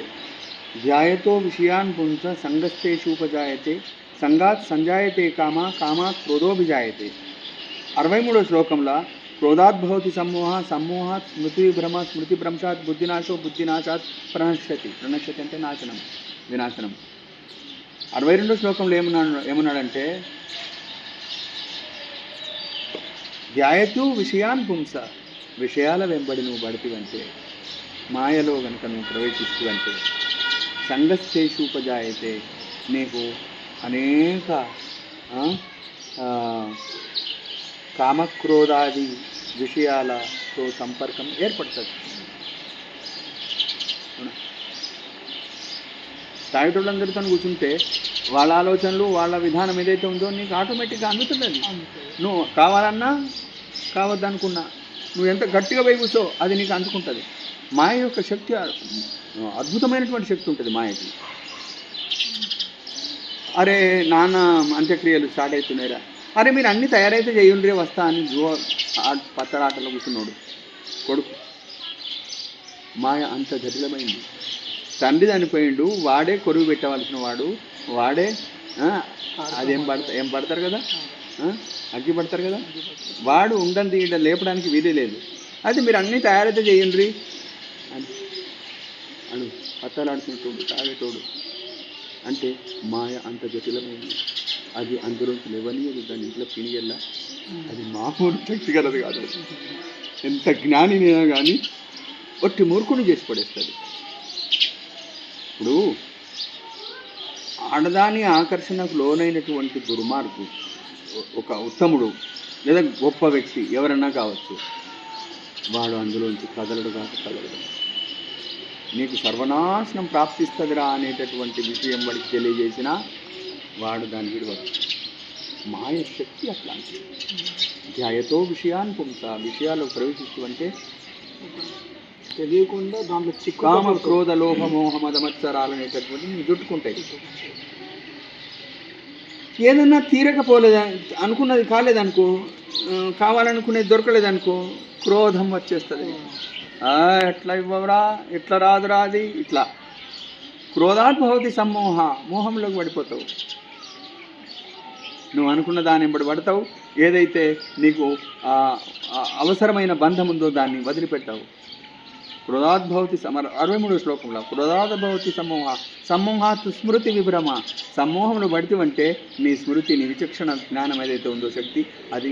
ధ్యాయతో విషయాన్ పుంస సంగస్తేషూపజాయతే సంగాత్ సంజాయతే కామాత్ క్రోధోభిజాయతే. 63వ శ్లోకంలో క్రోధాత్ భవతి సమ్మోహ, సమ్మోహాత్ స్మృతిభ్రమ, స్మృతిభ్రంశాత్ బుద్ధినాశో, బుద్ధినాశాత్ ప్రణశ్యతి. ప్రణశ్యతి అంటే నాశనం, వినాశనం. 62వ శ్లోకంలో ఏమన్నాడంటే ధ్యాయతు విషయాన్ పుంస, విషయాల వెంబడి నువ్వు పడితివంటే, మాయలో కనుక నువ్వు ప్రవేశిస్తువంటే, సంగస్థేషూపజాయతే, నీకు అనేక కామక్రోధాది విషయాలతో సంపర్కం ఏర్పడుతుంది. తాగేటోళ్ళందరితో కూర్చుంటే వాళ్ళ ఆలోచనలు, వాళ్ళ విధానం ఏదైతే ఉందో నీకు ఆటోమేటిక్గా అందుతుంది. అది నువ్వు కావాలన్నా కావద్దనుకున్నా నువ్వు ఎంత గట్టిగా పోయి కూర్చో అది నీకు అందుకుంటుంది. మాయ యొక్క శక్తి అద్భుతమైనటువంటి శక్తి ఉంటుంది మాయకి. అరే నాన్న అంత్యక్రియలు స్టార్ట్ అవుతున్నాయిరా, అరే మీరు అన్నీ తయారైతే చేయండి వస్తా అని పత్తడాటలో కూర్చున్నాడు కొడుకు. మాయ అంత జటిలమైంది. తండ్రి చనిపోయిండు, వాడే కొరువు పెట్టవలసిన వాడు, వాడే అదేం ఏం పడతారు కదా, అగ్గి పడతారు కదా, వాడు ఉండండి ఇక్కడ లేపడానికి వీలే లేదు. అది మీరు అన్నీ తయారైతే చేయండి అని అను పత్తలాడుతున్నట్టు తాగేటోడు. అంటే మాయ అంత జటిలమైంది. అది అందులోంచి లేవనియదు, దాని ఇంట్లో పినిగెల్లా. అది మామూలు శక్తి కలదు కాదు. ఎంత జ్ఞానినైనా కానీ ఒట్టి మూర్ఖుని చేసి పడేస్తుంది. ఇప్పుడు ఆడదాని ఆకర్షణకు లోనైనటువంటి దుర్మార్గు ఒక ఉత్తముడు లేదా గొప్ప వ్యక్తి ఎవరన్నా కావచ్చు, వాడు అందులోంచి కదలడు కదలడు. నీకు సర్వనాశనం ప్రాప్తిస్తుందిరా అనేటటువంటి విషయం వాడికి తెలియజేసినా వాడు దాని విడవడు. మాయ శక్తి అట్లాంటి. ధ్యాయతో విషయాన్ని పుంస, విషయాలు ప్రవేశిస్తూ అంటే తెలియకుండా దాంట్లో కామ క్రోధ లోభ మోహ మదమత్సరాలు అనేటటువంటి నేను జుట్టుకుంటాయి. ఏదన్నా తీరకపోలేదు అనుకున్నది కాలేదనుకో, కావాలనుకునేది దొరకలేదనుకో, క్రోధం వచ్చేస్తుంది. ఎట్లా ఇవ్వరా, ఎట్లా రాదురా, అది ఇట్లా క్రోధాత్ భవతి సమ్మోహ, మోహంలోకి పడిపోతావు. నువ్వు అనుకున్న దాన్ని వెంబడి పడతావు. ఏదైతే నీకు అవసరమైన బంధం ఉందో దాన్ని వదిలిపెట్టావు. క్రోధాత్ భవతి 63వ శ్లోకంలో క్రోధాత్ భవతి సమ్మోహ, సమ్మోహాత్ స్మృతి విభ్రమ. సమ్మోహంలో పడితేవంటే నీ స్మృతి, నీ విచక్షణ జ్ఞానం ఏదైతే ఉందో శక్తి, అది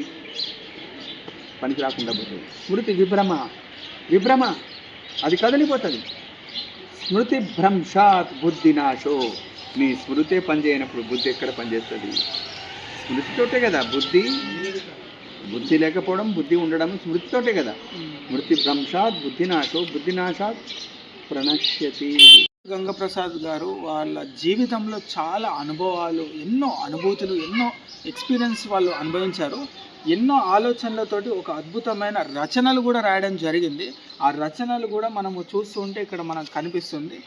పనికి రాకుండా పోతుంది. స్మృతి విభ్రమ, విభ్రమ అది కదిలిపోతుంది. స్మృతి భ్రంశాత్ బుద్ధినాశో, నీ స్మృతే పనిచేయనప్పుడు బుద్ధి ఎక్కడ పనిచేస్తుంది? స్మృతితోటే కదా బుద్ధి. బుద్ధి లేకపోవడం, బుద్ధి ఉండడం స్మృతితోటే కదా. స్మృతి భ్రంశాత్ బుద్ధినాశో, బుద్ధినాశాత్ ప్రణశ్యతి. గంగప్రసాద్ గారు వాళ్ళ జీవితంలో చాలా అనుభవాలు, ఎన్నో అనుభూతులు, ఎన్నో ఎక్స్పీరియన్స్ వాళ్ళు అనుభవించారు. ఎన్నో ఆలోచనలతోటి ఒక అద్భుతమైన రచనలు కూడా రాయడం జరిగింది. ఆ రచనలు కూడా మనము చూస్తూ ఉంటే ఇక్కడ మనకు కనిపిస్తుంది.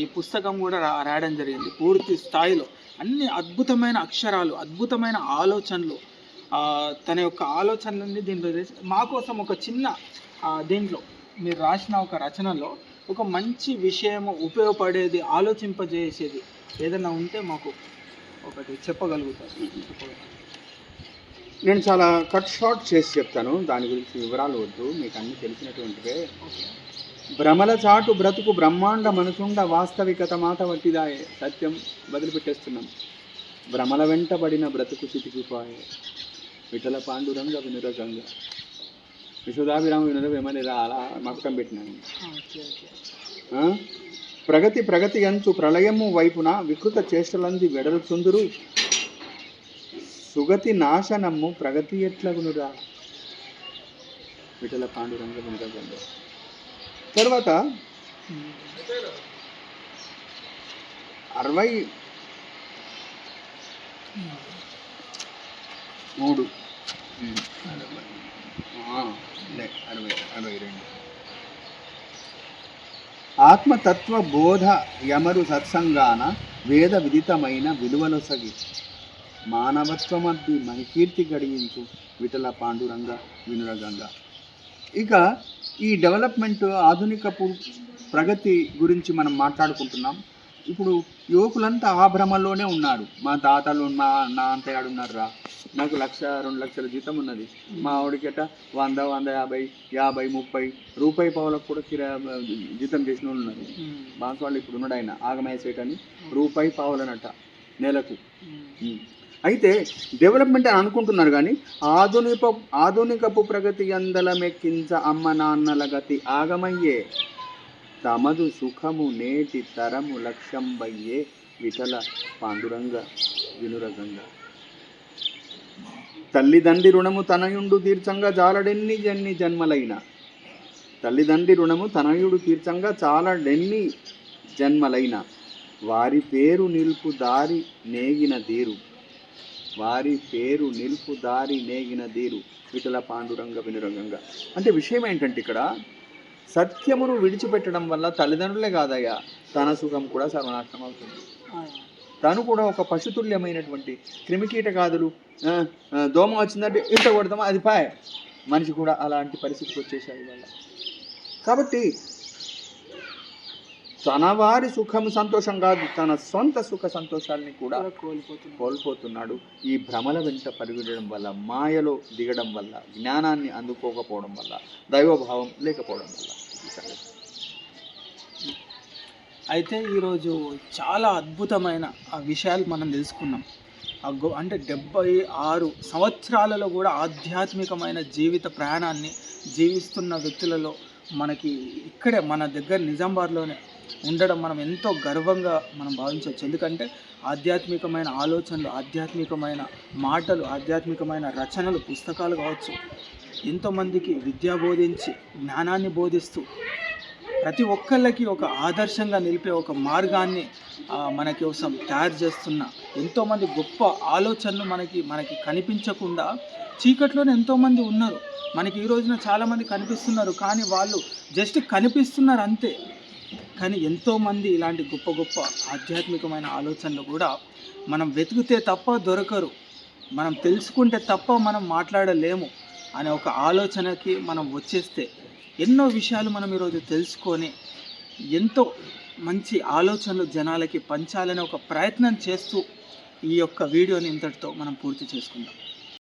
ఈ పుస్తకం కూడా రాయడం జరిగింది పూర్తి స్థాయిలో. అన్ని అద్భుతమైన అక్షరాలు, అద్భుతమైన ఆలోచనలు, తన యొక్క ఆలోచనలన్నీ దీంట్లో మా కోసం ఒక చిన్న దీంట్లో మీరు రాసిన ఒక రచనలో ఒక మంచి విషయము, ఉపయోగపడేది, ఆలోచింపజేసేది ఏదైనా ఉంటే మాకు ఒకటి చెప్పగలుగుతారు? నేను చాలా కట్ షార్ట్ చేసి చెప్తాను, దాని గురించి వివరాలు వద్దు, మీకు అన్నీ తెలిసినటువంటివే. భ్రమల చాటు బ్రతుకు బ్రహ్మాండ మనసుండ వాస్తవికత మాట వట్టిదాయే. సత్యం వదిలిపెట్టేస్తున్నాం. భ్రమల వెంటబడిన బ్రతుకు చితికిపోయే. విఠల పాండురంగ వినురగంగ, విశ్వదాభిరామ వినుర విమలిరా, అలా మక్కం పెట్టినాను. ప్రగతి అంచు ప్రళయము వైపున వికృత చేష్టలంది వెడలుచుందురు. సుగతి నాశనము ప్రగతి ఎట్లగునురా. విఠల పాండురంగ వినురగంగ. తర్వాత 63 ఆత్మతత్వ బోధ యమరు సత్సంగాన వేద విదితమైన విలువలొసగి మానవత్వమద్ది మణికీర్తి గడియించు విఠల పాండురంగ వినురగంగ. ఇక ఈ డెవలప్మెంట్, ఆధునిక ప్రగతి గురించి మనం మాట్లాడుకుంటున్నాం. ఇప్పుడు యువకులంతా ఆ భ్రమల్లోనే ఉన్నారు. మా తాతలు నా అంతయాడు ఉన్నారురా, నాకు 1,00,000-2,00,000 జీతం ఉన్నది, మా ఆవిడకిట 100, 150, 50, 30 రూపాయి పావులకు కూడా జీతం చేసిన వాళ్ళు ఉన్నారు. బాన్స్వాళ్ళు ఇప్పుడు ఉన్నాడు ఆయన ఆగమేసేట అని రూపాయి పావులనట నెలకు. అయితే డెవలప్మెంట్ అని అనుకుంటున్నారు కానీ ఆధునికపు ప్రగతి అందలమెక్కించ అమ్మ నాన్నల గతి ఆగమయ్యే, తమదు సుఖము నేటి తరము లక్ష్యంబయ్యే, విఠల పాండురంగ వినురగంగ. తల్లిదండ్రి రుణము తనయుండు తీర్చంగా జాలడెన్ని జన్మలైన, తల్లిదండ్రి రుణము తనయుడు తీర్చంగా చాలడెన్ని జన్మలైన, వారి పేరు నిలుపు దారి నేగిన దీరు, వారి పేరు నిలుపు దారి నేగిన దీరు, విఠల పాండురంగ వినురగంగ. అంటే విషయం ఏంటంటే ఇక్కడ సత్యమును విడిచిపెట్టడం వల్ల తల్లిదండ్రులే కాదయ్యా, తన సుఖం కూడా సర్వనాశనం అవుతుంది. తను కూడా ఒక పశుతుల్యమైనటువంటి క్రిమికీటకాదులు, దోమ వచ్చిందంటే ఇంత కొడతామా అది పాయ, మనిషి కూడా అలాంటి పరిస్థితికి వచ్చేసాయి వల్ల. కాబట్టి తన వారి సుఖం సంతోషం కాదు, తన సొంత సుఖ సంతోషాలని కూడా కోల్పోతున్నాడు. ఈ భ్రమల వెంట పరిగెడడం వల్ల, మాయలో దిగడం వల్ల, జ్ఞానాన్ని అందుకోకపోవడం వల్ల, దైవభావం లేకపోవడం వల్ల. అయితే ఈరోజు చాలా అద్భుతమైన ఆ విషయాలు మనం తెలుసుకున్నాం. అంటే 76 సంవత్సరాలలో కూడా ఆధ్యాత్మికమైన జీవిత ప్రయాణాన్ని జీవిస్తున్న వ్యక్తులలో మనకి ఇక్కడే మన దగ్గర నిజామాబాద్లోనే ఉండడం మనం ఎంతో గర్వంగా మనం భావించవచ్చు. ఎందుకంటే ఆధ్యాత్మికమైన ఆలోచనలు, ఆధ్యాత్మికమైన మాటలు, ఆధ్యాత్మికమైన రచనలు, పుస్తకాలు కావచ్చు, ఎంతోమందికి విద్య బోధించి జ్ఞానాన్ని బోధిస్తూ ప్రతి ఒక్కళ్ళకి ఒక ఆదర్శంగా నిలిపే ఒక మార్గాన్ని మన కోసం తయారు చేస్తున్న ఎంతోమంది గొప్ప ఆలోచనలు మనకి కనిపించకుండా చీకట్లోనే ఎంతోమంది ఉన్నారు. మనకి ఈ రోజున చాలామంది కనిపిస్తున్నారు, కానీ వాళ్ళు జస్ట్ కనిపిస్తున్నారు అంతే. కానీ ఎంతోమంది ఇలాంటి గొప్ప గొప్ప ఆధ్యాత్మికమైన ఆలోచనలు కూడా మనం వెతికితే తప్ప దొరకరు, మనం తెలుసుకుంటే తప్ప మనం మాట్లాడలేము అనే ఒక ఆలోచనకి మనం వచ్చేస్తే ఎన్నో విషయాలు మనం ఈరోజు తెలుసుకొని ఎంతో మంచి ఆలోచనలు జనాలకి పంచాలనే ఒక ప్రయత్నం చేస్తూ ఈ యొక్క వీడియోని ఇంతటితో మనం పూర్తి చేసుకుందాం.